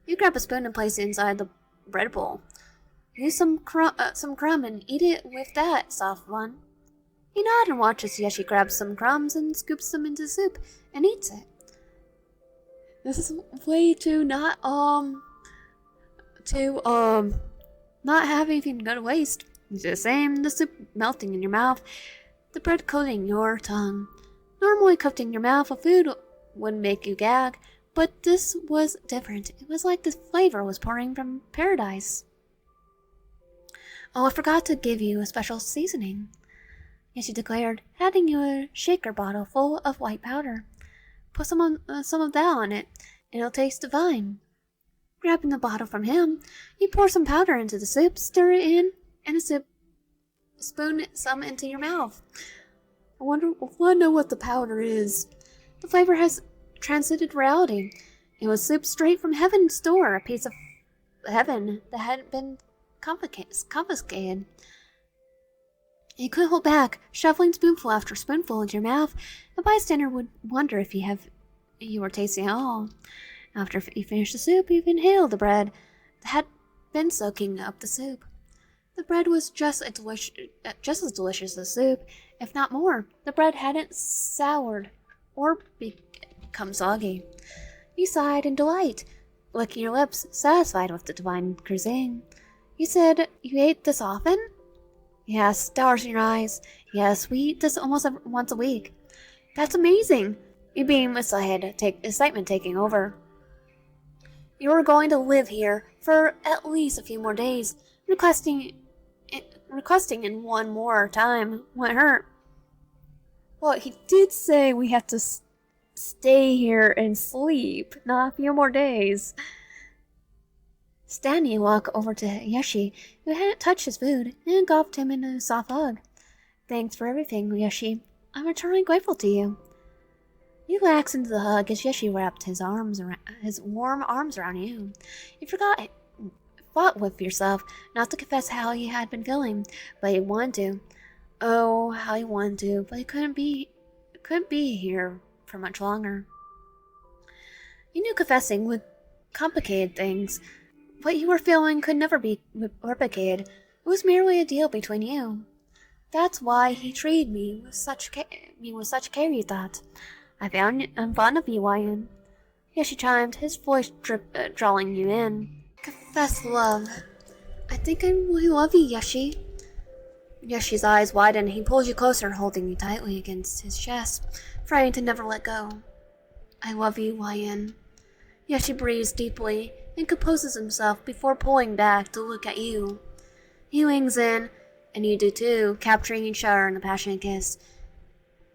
You grab a spoon and place it inside the bread bowl. Use some crumb and eat it with that, soft one. He nods and watches Yashi grab some crumbs and scoops them into soup and eats it. This is way too not have anything to go to waste. It's the same, the soup melting in your mouth, the bread coating your tongue. Normally cooked in your mouth, a food would make you gag, but this was different. It was like the flavor was pouring from paradise. Oh, I forgot to give you a special seasoning, Yashi declared, handing you a shaker bottle full of white powder. Put some of that on it, and it'll taste divine. Grabbing the bottle from him, you pour some powder into the soup, stir it in, and spoon some into your mouth. I want to know what the powder is. The flavor has transcended reality. It was soup straight from heaven's door, a piece of heaven that hadn't been confiscated. You couldn't hold back, shoveling spoonful after spoonful into your mouth. A bystander would wonder if you were tasting it all. After you finished the soup, you inhaled the bread that had been soaking up the soup. The bread was just as delicious as soup, if not more. The bread hadn't soured or become soggy. You sighed in delight, licking your lips, satisfied with the divine cuisine. You said you ate this often? Yes, stars in your eyes. Yes, we eat this almost once a week. That's amazing. You beamed with excitement taking over. You were going to live here for at least a few more days. Requesting in one more time wouldn't hurt. Well, he did say we have to stay here and sleep, not a few more days. Standing, you walk over to Yashi, who hadn't touched his food, and engulfed him in a soft hug. Thanks for everything, Yashi. I'm eternally grateful to you. You relax into the hug as Yashi wrapped his warm arms around you. You fought with yourself not to confess how you had been feeling, but you wanted to. Oh, how you wanted to, but you couldn't be here for much longer. You knew confessing would complicate things. What you were feeling could never be replicated. It was merely a deal between you. That's why he treated me with such care, you thought. I'm fond of you, Ryan. Yoshi chimed, his voice drawing you in. Confess love. I think I really love you, Yoshi. Yoshi's eyes widen. He pulls you closer, holding you tightly against his chest, trying to never let go. I love you, Ryan. Yoshi breathes deeply and composes himself before pulling back to look at you. He leans in, and you do too, capturing each other in a passionate kiss.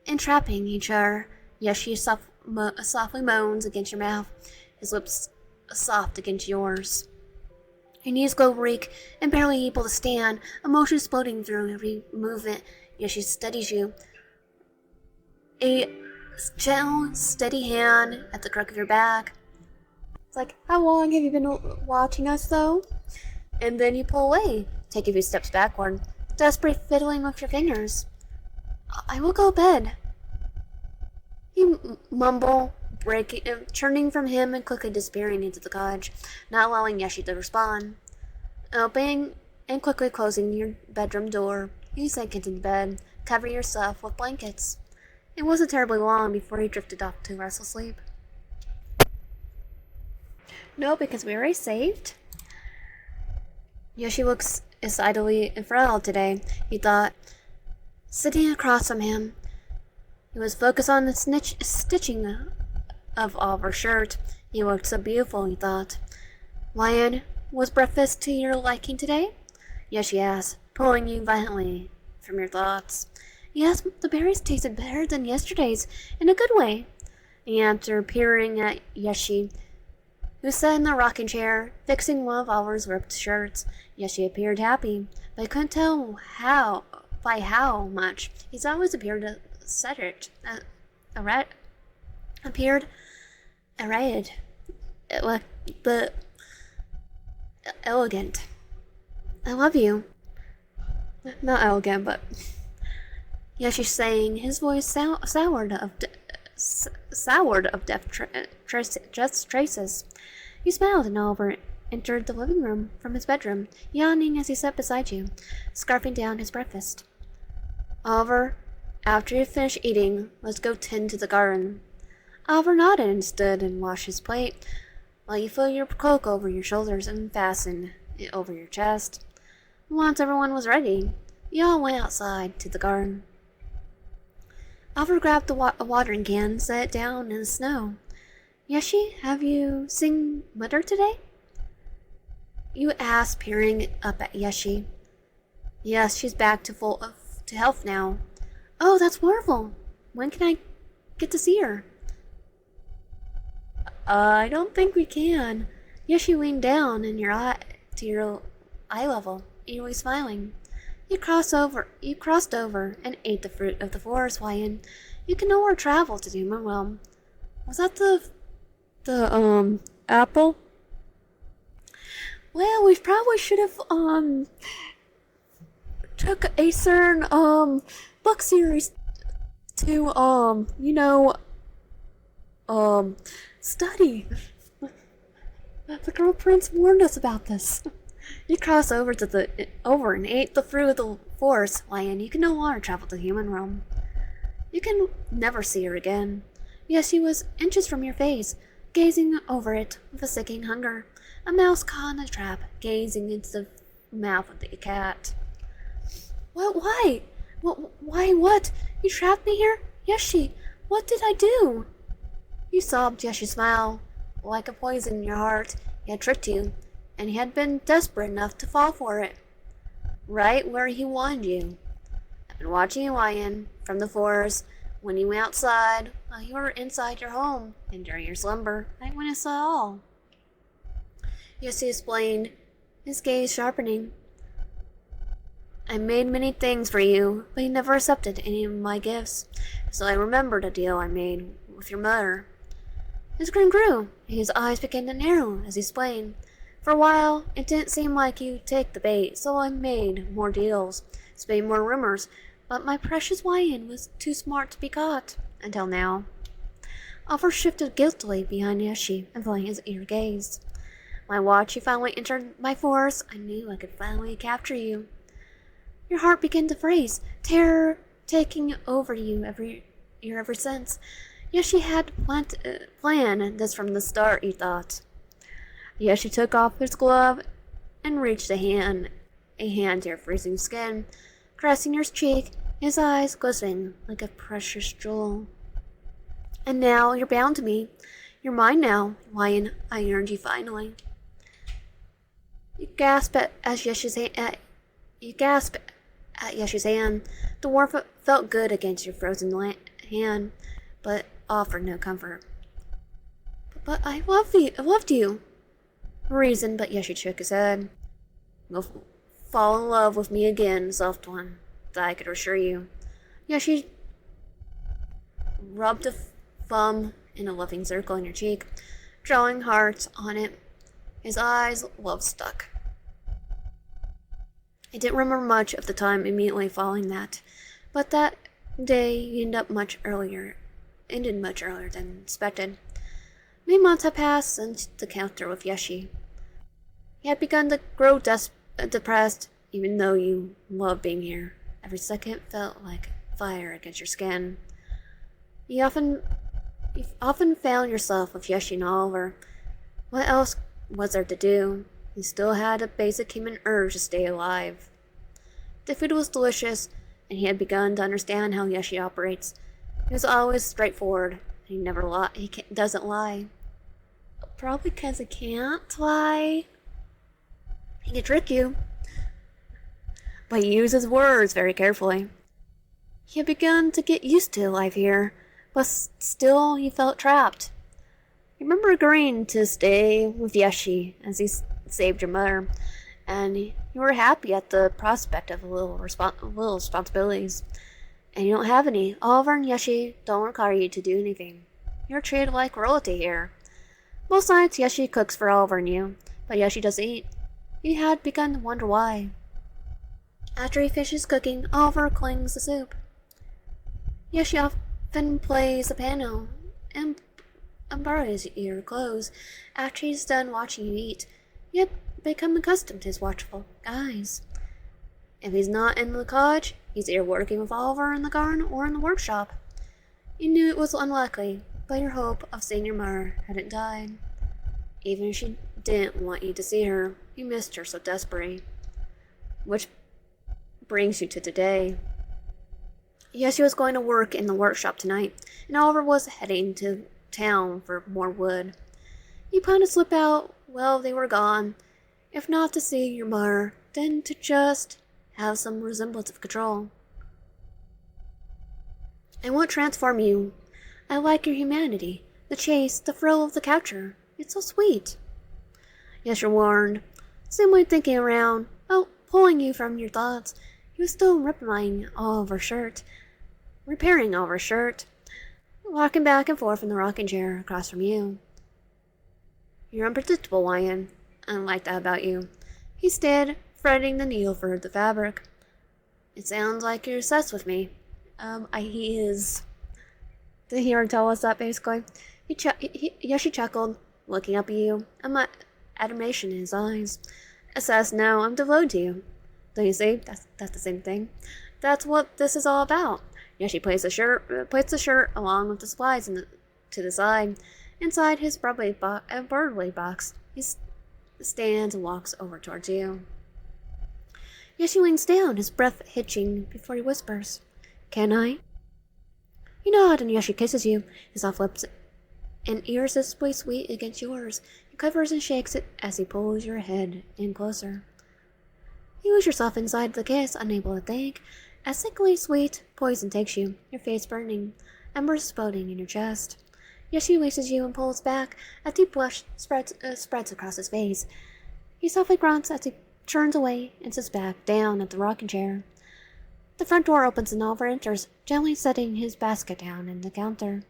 Entrapping each other, Yoshi softly moans against your mouth, his lips soft against yours. Your knees go weak and barely able to stand, emotions exploding through every movement. Yoshi steadies you. A gentle, steady hand at the crook of your back. It's like, how long have you been watching us, though? And then you pull away, take a few steps backward, desperate fiddling with your fingers. I will go to bed. You mumble, turning from him and quickly disappearing into the cottage, not allowing Yoshi to respond. Opening and quickly closing your bedroom door, you sank into bed, covering yourself with blankets. It wasn't terribly long before you drifted off to restful sleep. No, because we already saved. Yoshi looks decidedly infernal today, he thought. Sitting across from him, he was focused on the stitching of Oliver's shirt. He looked so beautiful, he thought. Ryan, was breakfast to your liking today? Yoshi asked, pulling you violently from your thoughts. Yes, the berries tasted better than yesterday's, in a good way. He answered, peering at Yoshi, who sat in the rocking chair, fixing one of Oliver's ripped shirts. Yoshi appeared happy, but I couldn't tell by how much. He's always appeared arrayed, but elegant. I love you. Not elegant, but Yoshi's saying, his voice soured of death traces. He smiled, and Oliver entered the living room from his bedroom, yawning as he sat beside you, scarfing down his breakfast. Oliver, after you finish eating, let's go tend to the garden. Oliver nodded and stood and washed his plate, while you threw your cloak over your shoulders and fastened it over your chest. Once everyone was ready, you all went outside to the garden. Oliver grabbed a watering can and set it down in the snow. Yoshi, have you seen Mother today? You asked, peering up at Yoshi. Yes, she's back to health now. Oh, that's wonderful. When can I get to see her? I don't think we can. Yoshi leaned down to your eye level, eagerly smiling. You crossed over and ate the fruit of the forest, Ryan. You can no more travel to Human Realm. Was that the apple? Well, we probably should have took a certain book series to study. The girl prince warned us about this. You crossed over and ate the fruit of the forest, Lion. You can no longer travel to the human realm. You can never see her again. Yes, she was inches from your face, gazing over it with a sickening hunger. A mouse caught in a trap, gazing into the mouth of the cat. What? Why? Why? What? You trapped me here? Yoshi, what did I do? You sobbed. Yoshi smiled. Like a poison in your heart, he had tricked you, and he had been desperate enough to fall for it. Right where he wanted you. I've been watching you, Lion, from the forest, when you went outside, while you were inside your home, and during your slumber, I witnessed it all. Yoshi explained, his gaze sharpening. I made many things for you, but you never accepted any of my gifts, so I remembered a deal I made with your mother. His grin grew, and his eyes began to narrow as he explained. For a while, it didn't seem like you'd take the bait, so I made more deals, spinning more rumors, but my precious Lion was too smart to be caught, until now. Oliver shifted guiltily behind Yoshi, avoiding his eager gaze. When I watched you finally entered my forest, I knew I could finally capture you. Your heart began to freeze, terror taking over you your every sense. Yes, she had planned this from the start, you thought. Yes, she took off his glove and reached a hand to your freezing skin, caressing your cheek, his eyes glistening like a precious jewel. And now you're bound to me. You're mine now, Lion. I earned you finally. You gasp at Yeshi's hand. The warmth felt good against your frozen hand, but offered no comfort. But I loved you. Reason, but Yeshi shook his head. You'll fall in love with me again, soft one. That I could assure you. Yeshi rubbed a thumb in a loving circle in your cheek, drawing hearts on it. His eyes love stuck. I didn't remember much of the time immediately following that, but that day ended much earlier than expected. Many months had passed since the encounter with Yeshi. He had begun to grow depressed, even though you loved being here. Every second felt like fire against your skin. You often found yourself with Yeshi and Oliver. What else was there to do? You still had a basic human urge to stay alive. The food was delicious, and he had begun to understand how Yeshi operates. He was always straightforward. He doesn't lie. Probably because he can't lie. He can trick you, but he uses words very carefully. He had begun to get used to life here, but still he felt trapped. You remember agreeing to stay with Yeshi as he saved your mother, and you were happy at the prospect of little responsibilities. And you don't have any. Oliver and Yeshi don't require you to do anything. You're treated like royalty here. Most nights Yeshi cooks for Oliver and you, but Yeshi doesn't eat. He had begun to wonder why. After he finishes cooking, Oliver clings the soup. Yeshi often plays the piano and borrows your clothes. After he's done watching you eat, you have become accustomed to his watchful eyes. If he's not in the cottage, he's either working with Oliver in the garden or in the workshop. You knew it was unlikely, but your hope of seeing your mother hadn't died. Even if she didn't want you to see her, you missed her so desperately. Which brings you to today. Yeshi was going to work in the workshop tonight, and Oliver was heading to town for more wood. You planned to slip out while they were gone, if not to see your mother, then to just have some resemblance of control. I won't transform you. I like your humanity, the chase, the thrill of the capture. It's so sweet. Yes, you're warned. Simply thinking around, pulling you from your thoughts. He was still repairing Oliver's shirt, walking back and forth in the rocking chair across from you. You're unpredictable, Lion. I like that about you. He stayed, threading the needle through the fabric. It sounds like you're obsessed with me. He is. Did he already tell us that, basically? Yoshi chuckled, looking up at you, admiration in his eyes. Says, no, I'm devoted to you. Don't you see? That's the same thing. That's what this is all about. Yoshi places the shirt along with the supplies to the side. Inside his burley box, he stands and walks over towards you. Yoshi leans down, his breath hitching before he whispers, Can I? You nod and Yoshi kisses you, his soft lips and irresistibly sweet against yours. He quivers and shakes it as he pulls your head in closer. You lose yourself inside the kiss, unable to think. As sickly sweet poison takes you, your face burning, embers exploding in your chest. Yoshi releases you and pulls back. A deep blush spreads across his face. He softly grunts as he turns away and sits back down at the rocking chair. The front door opens and Oliver enters, gently setting his basket down in the counter.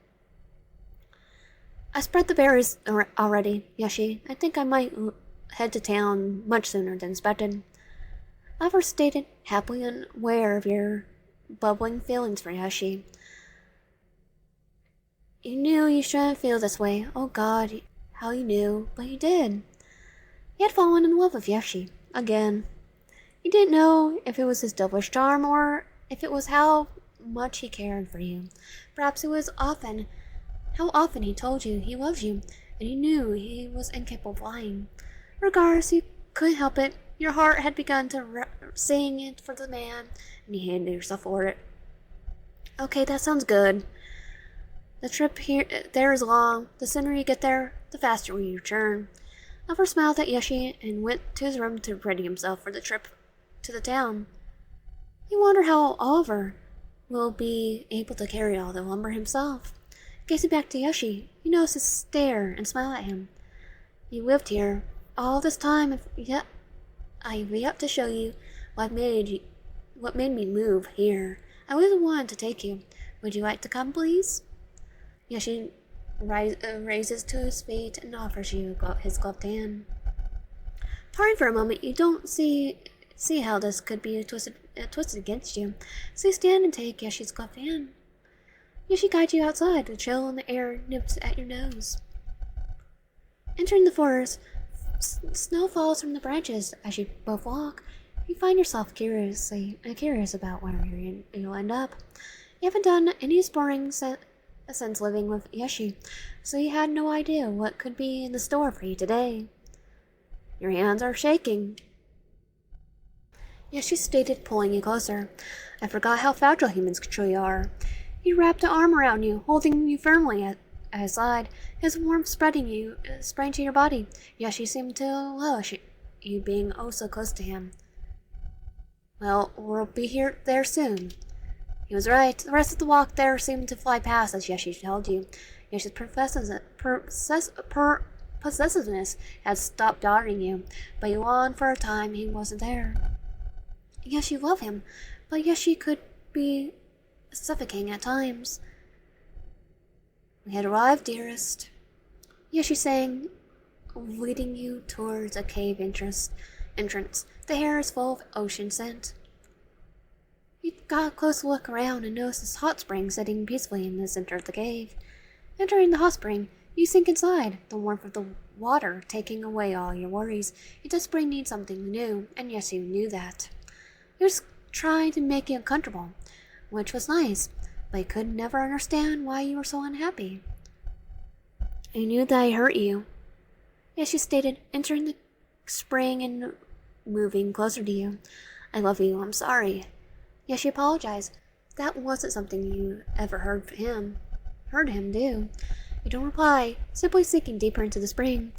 I spread the berries already, Yoshi. I think I might head to town much sooner than expected. Oliver stated, happily unaware of your bubbling feelings for Yoshi. You knew you shouldn't feel this way. Oh God, how you knew, but you did. You had fallen in love with Yoshi. Again. You didn't know if it was his devilish charm or if it was how much he cared for you. Perhaps it was how often he told you he loved you, and you knew he was incapable of lying. Regardless, you couldn't help it. Your heart had begun to sing it for the man, and you hated yourself for it. Okay, that sounds good. The trip there is long. The sooner you get there, the faster we return. Alvar smiled at Yoshi and went to his room to ready himself for the trip to the town. You wonder how Oliver will be able to carry all the lumber himself. Gazing back to Yoshi, you notice his stare and smile at him. You lived here all this time, and yet I've yet to show you what made me move here. I always wanted to take you. Would you like to come, please? Yoshi raises to his feet and offers you his gloved hand. Parting for a moment, you don't see how this could be twisted against you, so you stand and take Yoshi's gloved hand. Yoshi guides you outside. The chill in the air nips at your nose. Entering the forest, snow falls from the branches as you both walk. You find yourself curious about where you'll end up. You haven't done any exploring since living with Yoshi, so you had no idea what could be in the store for you today. Your hands are shaking. Yoshi stated, pulling you closer. I forgot how fragile humans truly are. He wrapped an arm around you, holding you firmly at his side, his warmth spreading to your body. Yoshi seemed to relish you being oh so close to him. Well, we'll be there soon. He was right. The rest of the walk there seemed to fly past as Yoshi held you. Yoshi's possessiveness had stopped bothering you, but you longed for a time he wasn't there. Yoshi loved him, but Yoshi could be suffocating at times. We had arrived, dearest. Yoshi sang, leading you towards a cave entrance. The air is full of ocean scent. You got a close look around and noticed this hot spring sitting peacefully in the center of the cave. Entering the hot spring, you sink inside, the warmth of the water taking away all your worries. Yet the spring needs something new, and yes, you knew that. It was trying to make you uncomfortable, which was nice, but you could never understand why you were so unhappy. I knew that I hurt you. Yes, you stated, entering the spring and moving closer to you. I love you, I'm sorry. Yes, she apologized. That wasn't something you ever heard him do. You don't reply, simply sinking deeper into the spring.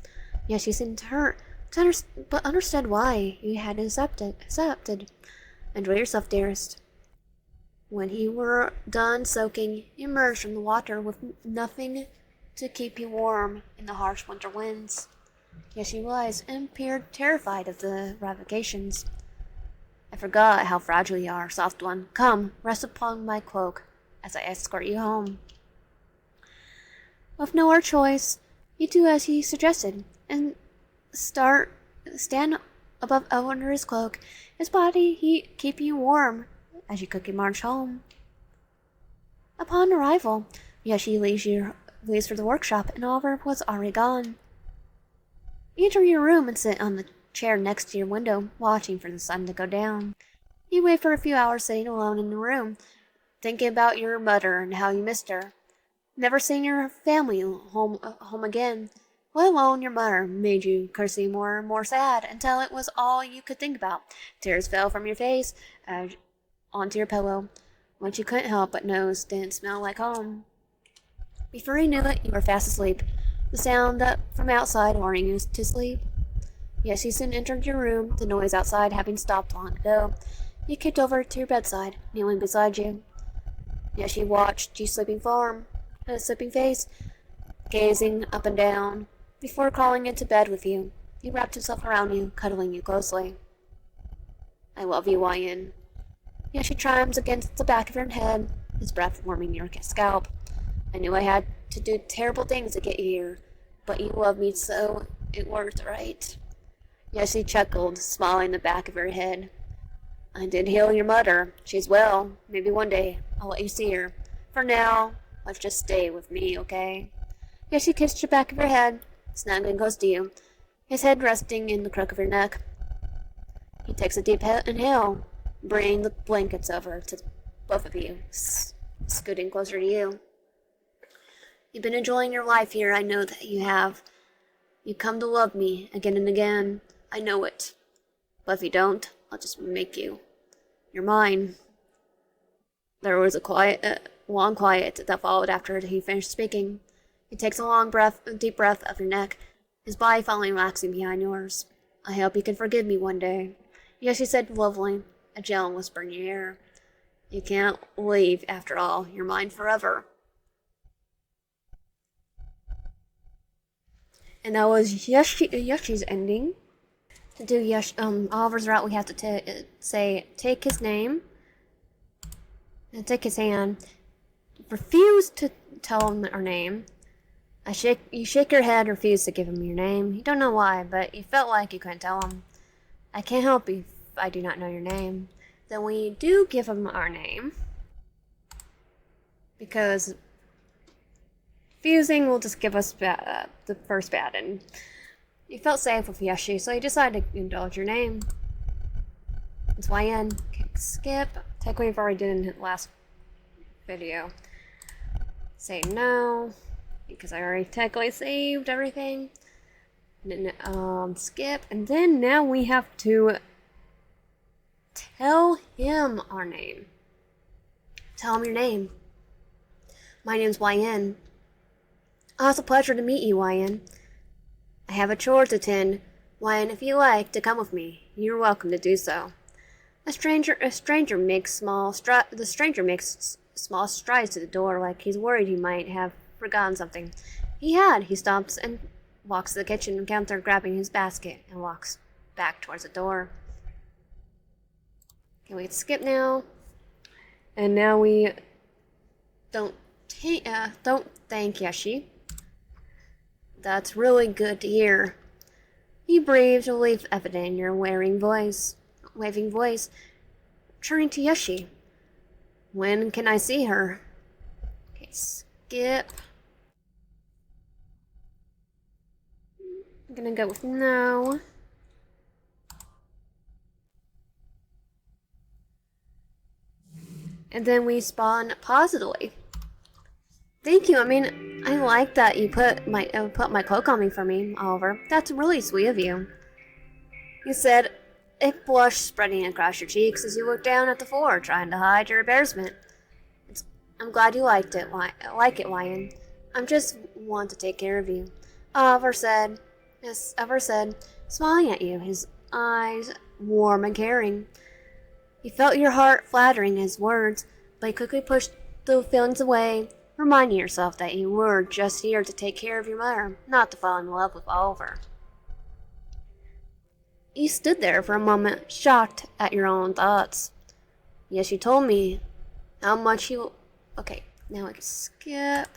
Yes, you seemed hurt, but understood why you had accepted. Enjoy yourself, dearest. When you were done soaking, you emerged from the water with nothing to keep you warm in the harsh winter winds. Yes, she was, and appeared terrified of the ramifications. I forgot how fragile you are, soft one. Come, rest upon my cloak as I escort you home. With no other choice, you do as he suggested, and stand above under his cloak, his body heat keeping you warm as you quickly march home. Upon arrival, Yoshi leaves for the workshop, and Oliver was already gone. You enter your room and sit on the chair next to your window, watching for the sun to go down. You wait for a few hours sitting alone in the room, thinking about your mother and how you missed her. Never seeing your family home again, let alone your mother, made you curiously more and more sad until it was all you could think about. Tears fell from your face onto your pillow, which you couldn't help but notice didn't smell like home. Before you knew it, you were fast asleep, the sound from outside warning you to sleep. Yes, you soon entered your room, the noise outside having stopped long ago. You kicked over to your bedside, kneeling beside you. Yes, she watched you sleeping face, gazing up and down, before crawling into bed with you. He wrapped himself around you, cuddling you closely. I love you, Ryan. Yes, she chimes against the back of your head, his breath warming your scalp. I knew I had to do terrible things to get you here, but you love me so it worked, right? Yes, he chuckled, smiling the back of her head. I did heal your mother. She's well. Maybe one day I'll let you see her. For now, let's just stay with me, okay? Yes, he kissed the back of her head, snuggling close to you, his head resting in the crook of your neck. He takes a deep inhale, bringing the blankets over to both of you, scooting closer to you. You've been enjoying your life here, I know that you have. You come to love me again and again, I know it. But if you don't, I'll just make you. You're mine. There was a long quiet that followed after he finished speaking. He takes a deep breath up your neck, his body finally relaxing behind yours. I hope you can forgive me one day. Yes, she said lovely, a gentle whisper in your ear. You can't leave, after all. You're mine forever. And that was Yoshi's ending. To do Oliver's route, we have to say, take his name, and take his hand. Refuse to tell him our name. You shake your head, refuse to give him your name. You don't know why, but you felt like you couldn't tell him. I can't help you if I do not know your name. Then we do give him our name, because refusing will just give us the first bad end. You felt safe with Yoshi, so you decided to indulge your name. It's YN. Skip. Technically, we've already did in the last video. Say no, because I already technically saved everything. And then, skip. And then now we have to tell him our name. Tell him your name. My name's YN. Oh, it's a pleasure to meet you, YN. I have a chore to tend. YN, if you like to come with me, you're welcome to do so. The stranger makes small strides to the door, like he's worried he might have forgotten something. He stops and walks to the kitchen counter, grabbing his basket, and walks back towards the door. Can we skip now? And now we don't thank Yoshi. That's really good to hear. He breathed, relief evident in your waving voice. Turning to Yoshi. When can I see her? Okay, skip. I'm gonna go with no. And then we spawn positively. Thank you. I mean, I like that you put my cloak on me for me, Oliver. That's really sweet of you. You said, a blush spreading across your cheeks as you looked down at the floor, trying to hide your embarrassment. I'm glad you liked it. Like it, Lion. I'm just want to take care of you. Oliver said, smiling at you, his eyes warm and caring. You felt your heart flattering his words, but you quickly pushed the feelings away, reminding yourself that you were just here to take care of your mother, not to fall in love with Oliver. You stood there for a moment, shocked at your own thoughts. Yes, you told me how much you... Okay, now I can skip.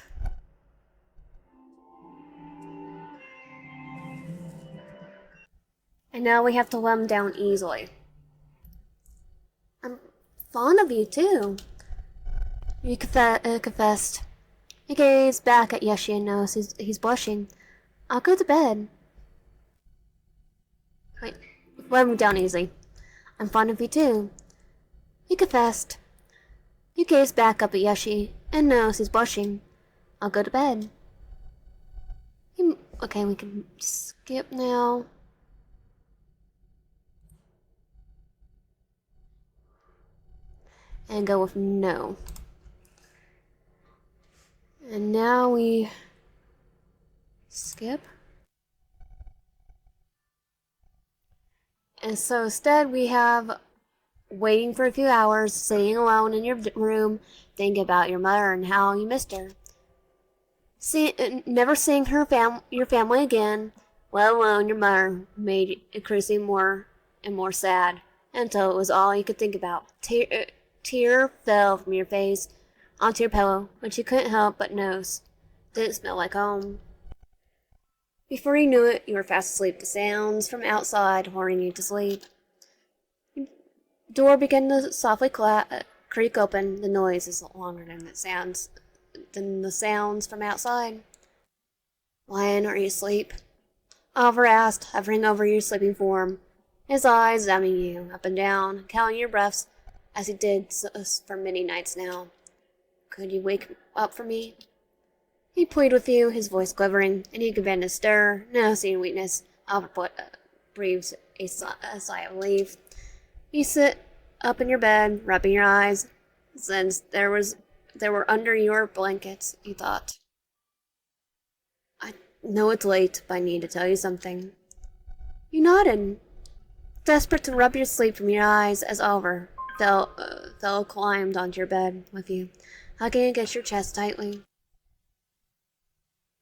And now we have to let him down easily. I'm fond of you, too. You confessed. He gazed back at Yoshi and noticed he's blushing. I'll go to bed. Wait, let him down easily. I'm fond of you, too. He confessed. You gazed back up at Yoshi and noticed he's blushing. I'll go to bed. Okay, we can skip now. And go with no. And now we skip. And so instead we have waiting for a few hours, sitting alone in your room, thinking about your mother and how you missed her. Never seeing your family again, let alone your mother, made increasingly more and more sad, until it was all you could think about. Tear fell from your face onto your pillow, which you couldn't help but notice didn't smell like home. Before you knew it, you were fast asleep. The sounds from outside luring you to sleep. The door began to softly creak open. The noise is longer than the sounds from outside. Lion, are you asleep? Oliver asked, hovering over your sleeping form. his eyes examining you up and down, counting your breaths, as he did for many nights now. Could you wake up for me? He pleaded with you, his voice quivering, and he began to stir, noticing weakness. Albert breathed a sigh of relief. You sit up in your bed, rubbing your eyes, since there were under your blankets, he thought. I know it's late, but I need to tell you something. You nodded, desperate to rub your sleep from your eyes as Oliver climbed onto your bed with you, hugging against your chest tightly.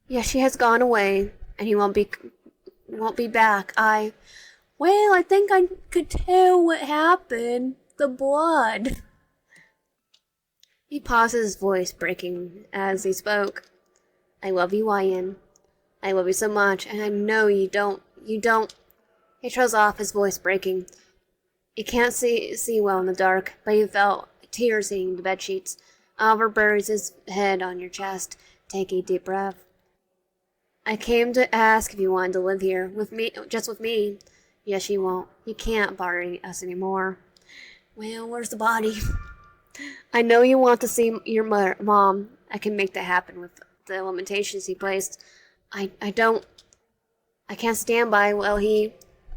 Yes, she has gone away, and he won't be back. Well, I think I could tell what happened. The blood. He paused, his voice breaking as he spoke. I love you, Ian. I love you so much, and I know you don't. He trails off, his voice breaking. He can't see well in the dark, but he felt tears hitting the bedsheets. Oliver buries his head on your chest, taking a deep breath. I came to ask if you wanted to live here, just with me. Yes, you won't. You can't bother us anymore. Well, where's the body? I know you want to see your mom. I can make that happen with the limitations he placed. I can't stand by while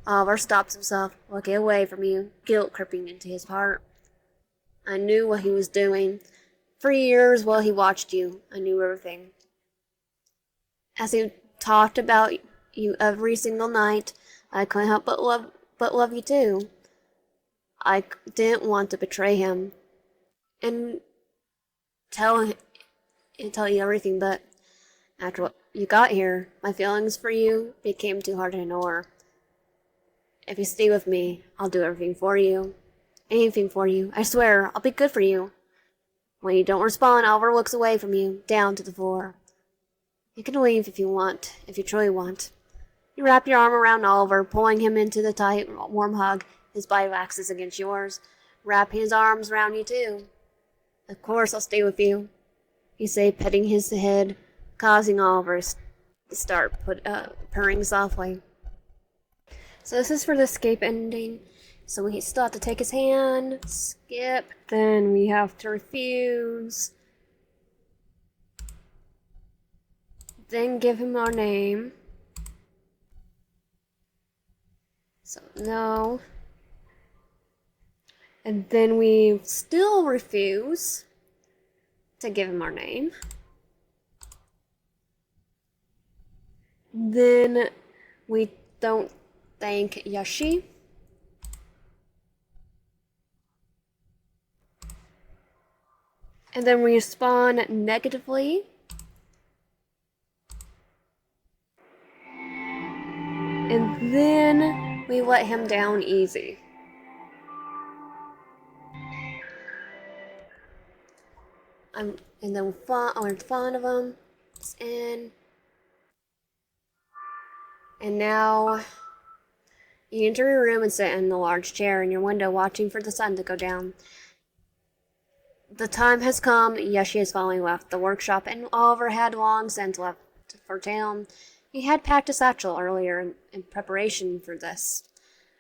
Oliver stops himself, looking away from you, guilt creeping into his heart. I knew what he was doing. For years while he watched you, I knew everything. As he talked about you every single night, I couldn't help but love you too. I didn't want to betray him and tell you everything, but after what you got here, my feelings for you became too hard to ignore. If you stay with me, I'll do everything for you. Anything for you. I swear, I'll be good for you. When you don't respond, Oliver looks away from you, down to the floor. You can leave if you truly want. You wrap your arm around Oliver, pulling him into the tight, warm hug. His body relaxes against yours, wrapping his arms around you too. Of course I'll stay with you, you say, petting his head, causing Oliver to start purring softly. So this is for the escape ending. So we still have to take his hand, skip, then we have to refuse, then give him our name. So no. And then we still refuse to give him our name. Then we don't thank Yashi. And then we respond negatively. And then we let him down easy. And then we're fond of him. And now you enter your room and sit in the large chair in your window, watching for the sun to go down. The time has come. Yashi has finally left the workshop, and Oliver had long since left for town. He had packed a satchel earlier in preparation for this.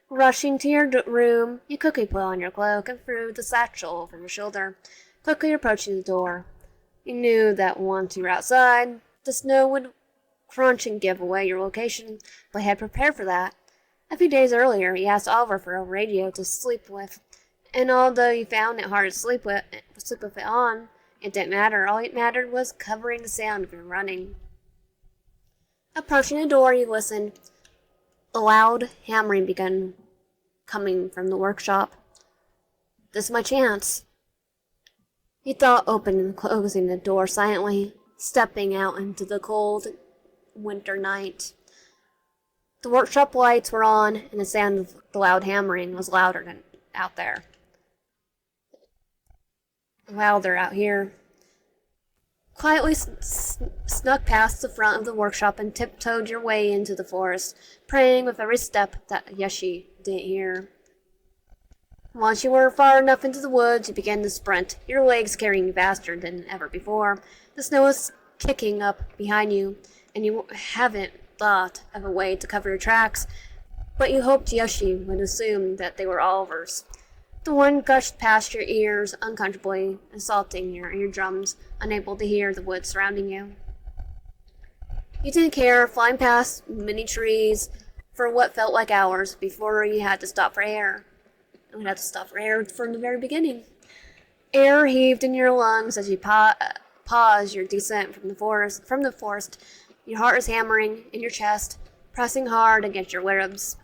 Rushing to your room, you quickly put on your cloak and threw the satchel over your shoulder, quickly approaching the door. You knew that once you were outside, the snow would crunch and give away your location, but he had prepared for that. A few days earlier, he asked Oliver for a radio to sleep with, and although he found it hard to sleep with it on, it didn't matter. All it mattered was covering the sound of your running. Approaching the door, you listened. A loud hammering began coming from the workshop. This is my chance. He thought, opening and closing the door silently, stepping out into the cold winter night. The workshop lights were on, and the sound of the loud hammering was louder than out there. Louder out here. Quietly snuck past the front of the workshop and tiptoed your way into the forest, praying with every step that Yashi didn't hear. Once you were far enough into the woods, you began to sprint, your legs carrying you faster than ever before. The snow was kicking up behind you, and you haven't thought of a way to cover your tracks. but you hoped Yoshi would assume that they were Oliver's. The wind gushed past your ears uncomfortably, assaulting your eardrums, unable to hear the woods surrounding you. You didn't care, flying past many trees for what felt like hours before you had to stop for air. And we had to stop for air from the very beginning. Air heaved in your lungs as you pause your descent from the forest. Your heart is hammering in your chest, pressing hard against your ribs.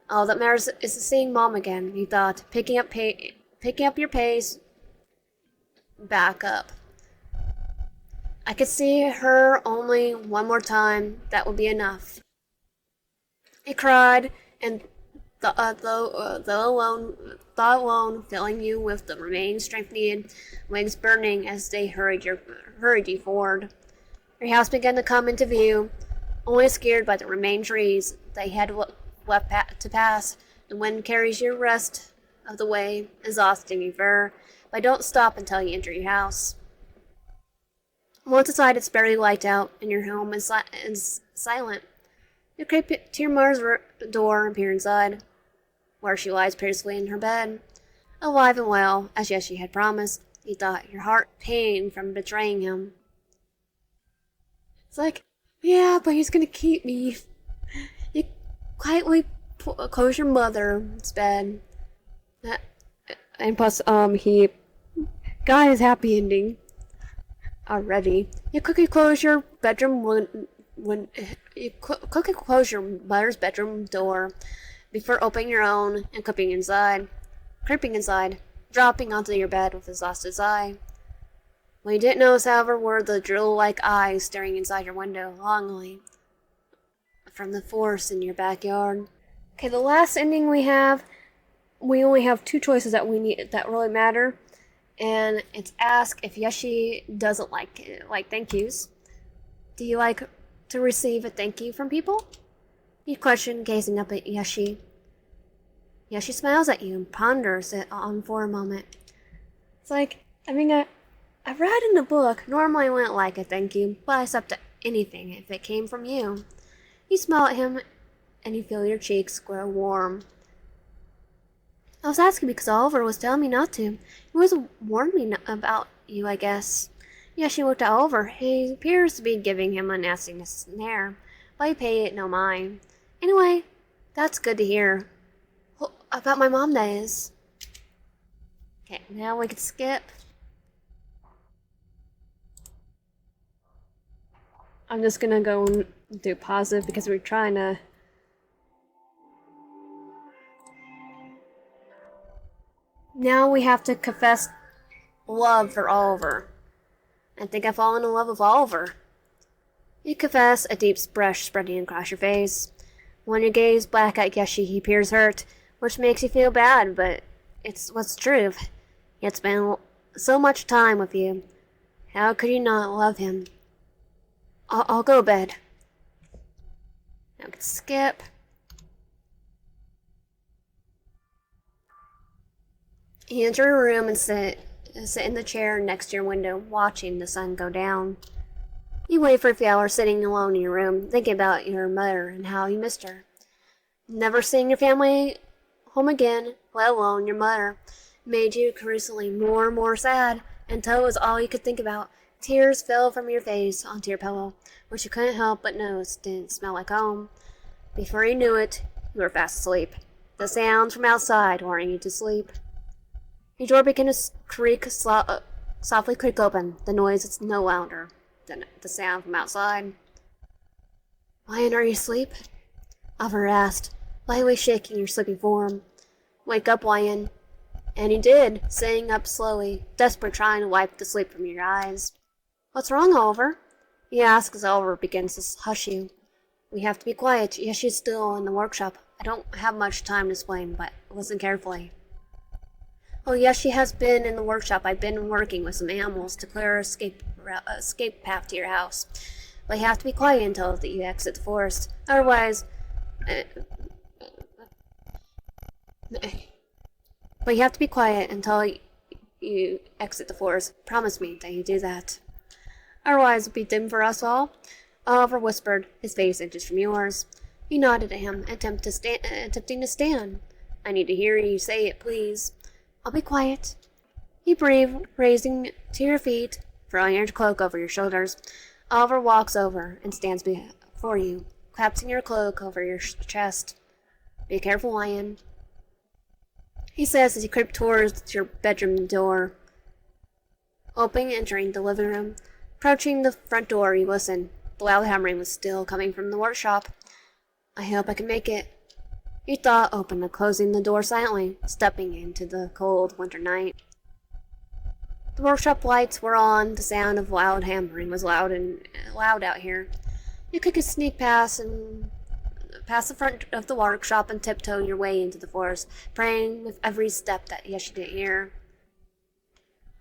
All that matters is seeing Mom again, you thought, picking up your pace back up. I could see her only one more time. That would be enough. He cried, and the thought alone filling you with the remaining strength needed, wings burning as they hurried you forward. Your house began to come into view, only scared by the remaining trees they had left to pass. The wind carries you the rest of the way, exhausting you but don't stop until you enter your house. Once inside, it's barely light out, and your home is silent. You creep to your mother's door and peer inside, where she lies peacefully in her bed, alive and well, as Yoshi had promised. You thought, your heart pained from betraying him. It's like, yeah, but he's gonna keep me. You quietly close your mother's bed. And plus, he got his happy ending already. You quickly close your bedroom quickly close your mother's bedroom door before opening your own and creeping inside, dropping onto your bed with an exhausted sigh. What you didn't notice, however, were the drill-like eyes staring inside your window longingly from the forest in your backyard. Okay, the last ending we only have two choices that really matter, and it's ask if Yoshi doesn't like thank yous. Do you like to receive a thank you from people? You question, gazing up at Yoshi. Yoshi smiles at you and ponders it on for a moment. It's like, I read in the book, normally I wouldn't like a thank you, but I accept anything if it came from you. You smile at him, and you feel your cheeks grow warm. I was asking because Oliver was telling me not to. He was warning me about you, I guess. Yoshi looked at Oliver. He appears to be giving him a nasty snare, but he paid it no mind. Anyway, that's good to hear. About my mom, that is. Okay, now we can skip. I'm just gonna go and do positive because we're trying to... Now we have to confess love for Oliver. I think I've fallen in love with Oliver. You confess, a deep brush spreading across your face. When you gaze back at Yoshi, he appears hurt, which makes you feel bad, but it's what's true. It's been so much time with you. How could you not love him? I'll go to bed. Now we can skip. You enter your room and sit in the chair next to your window, watching the sun go down. You wait for a few hours sitting alone in your room, thinking about your mother and how you missed her. Never seeing your family home again, let alone your mother, made you increasingly more and more sad, until it was all you could think about. Tears fell from your face onto your pillow, which you couldn't help but notice didn't smell like home. Before you knew it, you were fast asleep. The sounds from outside weren't you to sleep. Your door began to softly creak open. The noise is no louder than the sound from outside. Lion, are you asleep? Oliver asked, lightly shaking your sleeping form. Wake up, Lion. And he did, sitting up slowly, desperate trying to wipe the sleep from your eyes. What's wrong, Oliver? He asks as Oliver begins to hush you. We have to be quiet. Yoshi's still in the workshop. I don't have much time to explain, but listen carefully. Oh, Yoshi has been in the workshop. I've been working with some animals to clear a escape path to your house. But you have to be quiet until you exit the forest. Otherwise... But you have to be quiet until you exit the forest. Promise me that you do that. Otherwise, it'll be dim for us all. Oliver whispered, his face inches from yours. You nodded at him, attempting to stand. I need to hear you say it, please. I'll be quiet. You breathe, raising to your feet, throwing your cloak over your shoulders. Oliver walks over and stands before you, collapsing your cloak over your chest. Be careful, Lion, he says as he creeps towards your bedroom door. Opening and entering the living room. Approaching the front door, you listen. The loud hammering was still coming from the workshop. I hope I can make it, you thought, opening and closing the door silently, stepping into the cold winter night. The workshop lights were on. The sound of loud hammering was loud out here. You could sneak past the front of the workshop and tiptoe your way into the forest, praying with every step that Yoshi didn't hear.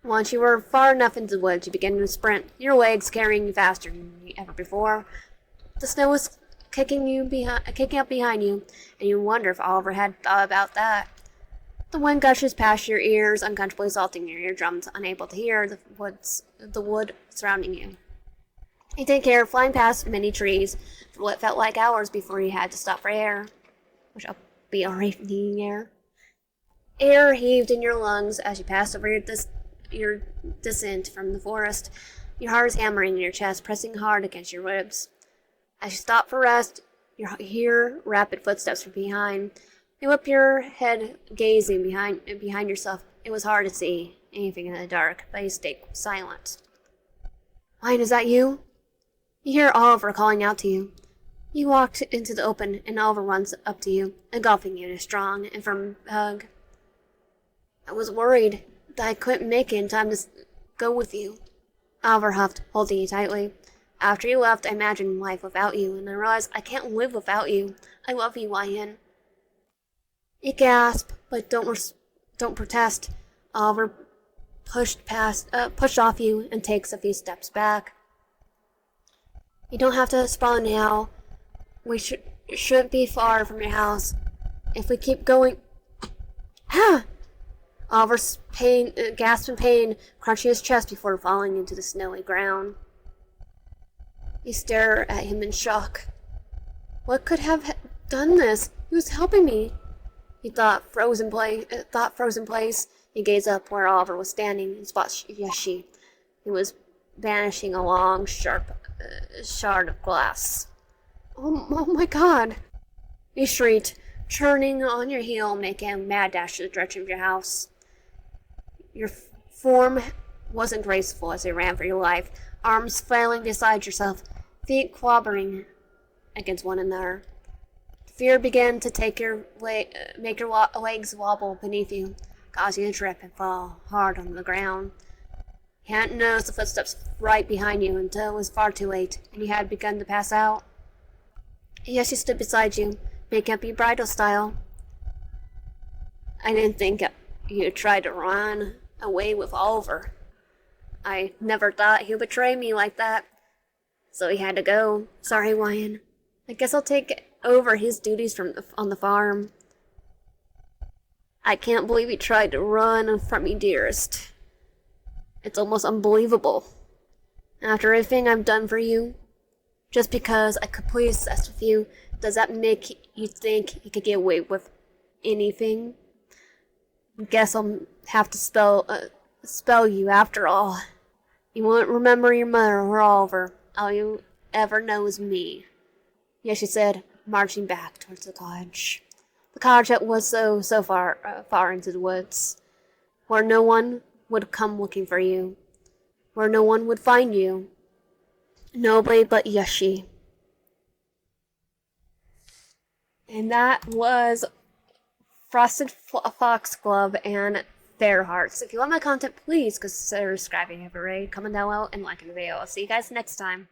Once you were far enough into the woods, you began to sprint, your legs carrying you faster than ever before. The snow was kicking up behind you, and you wonder if Oliver had thought about that. The wind gushes past your ears, uncomfortably assaulting your eardrums, unable to hear the wood surrounding you. You didn't care, flying past many trees for what felt like hours before you had to stop for air. Which I'll be alright needing air. Air heaved in your lungs as you passed over your descent from the forest. Your heart is hammering in your chest, pressing hard against your ribs. As you stop for rest, you hear rapid footsteps from behind. You whip your head, gazing behind yourself. It was hard to see anything in the dark, but you stayed silent. Lion, is that you? You hear Oliver calling out to you. You walk into the open, and Oliver runs up to you, engulfing you in a strong and firm hug. I was worried that I couldn't make it in time to go with you, Oliver huffed, holding you tightly. After you left, I imagined life without you, and I realized I can't live without you. I love you, Lion. You gasp, but don't protest. Oliver pushed off you and takes a few steps back. You don't have to spawn now. We shouldn't be far from your house. If we keep going... Ha! Oliver's gasped in pain, crunching his chest before falling into the snowy ground. You stare at him in shock. What could have done this? He was helping me. He thought frozen place. He gazed up where Oliver was standing and spotted Yoshi. He was vanishing a long, sharp shard of glass. Oh my God! You shrieked, turning on your heel, making a mad dash to the direction of your house. Your form wasn't graceful as you ran for your life, arms flailing beside yourself, feet clobbering against one another. Fear began to make your legs wobble beneath you, causing you to trip and fall hard on the ground. You hadn't noticed the footsteps right behind you until it was far too late, and you had begun to pass out. Yes, she stood beside you, making up your bridal style. I didn't think you'd try to run away with Oliver. I never thought he'd betray me like that. So he had to go. Sorry, Lion. I guess I'll take over his duties on the farm. I can't believe he tried to run from me, dearest. It's almost unbelievable. After everything I've done for you, just because I could play obsessed with you, does that make you think he could get away with anything? Guess I'll have to spell you after all. You won't remember your mother or Oliver. All you ever know is me. Yes, she said, marching back towards the cottage. The cottage that was so far into the woods, where no one would come looking for you, where no one would find you. Nobody but Yoshi. And that was Frosted Foxglove and Fae-Hearts. If you like my content, please consider subscribing, have a raid, comment down below, and liking the video. I'll see you guys next time.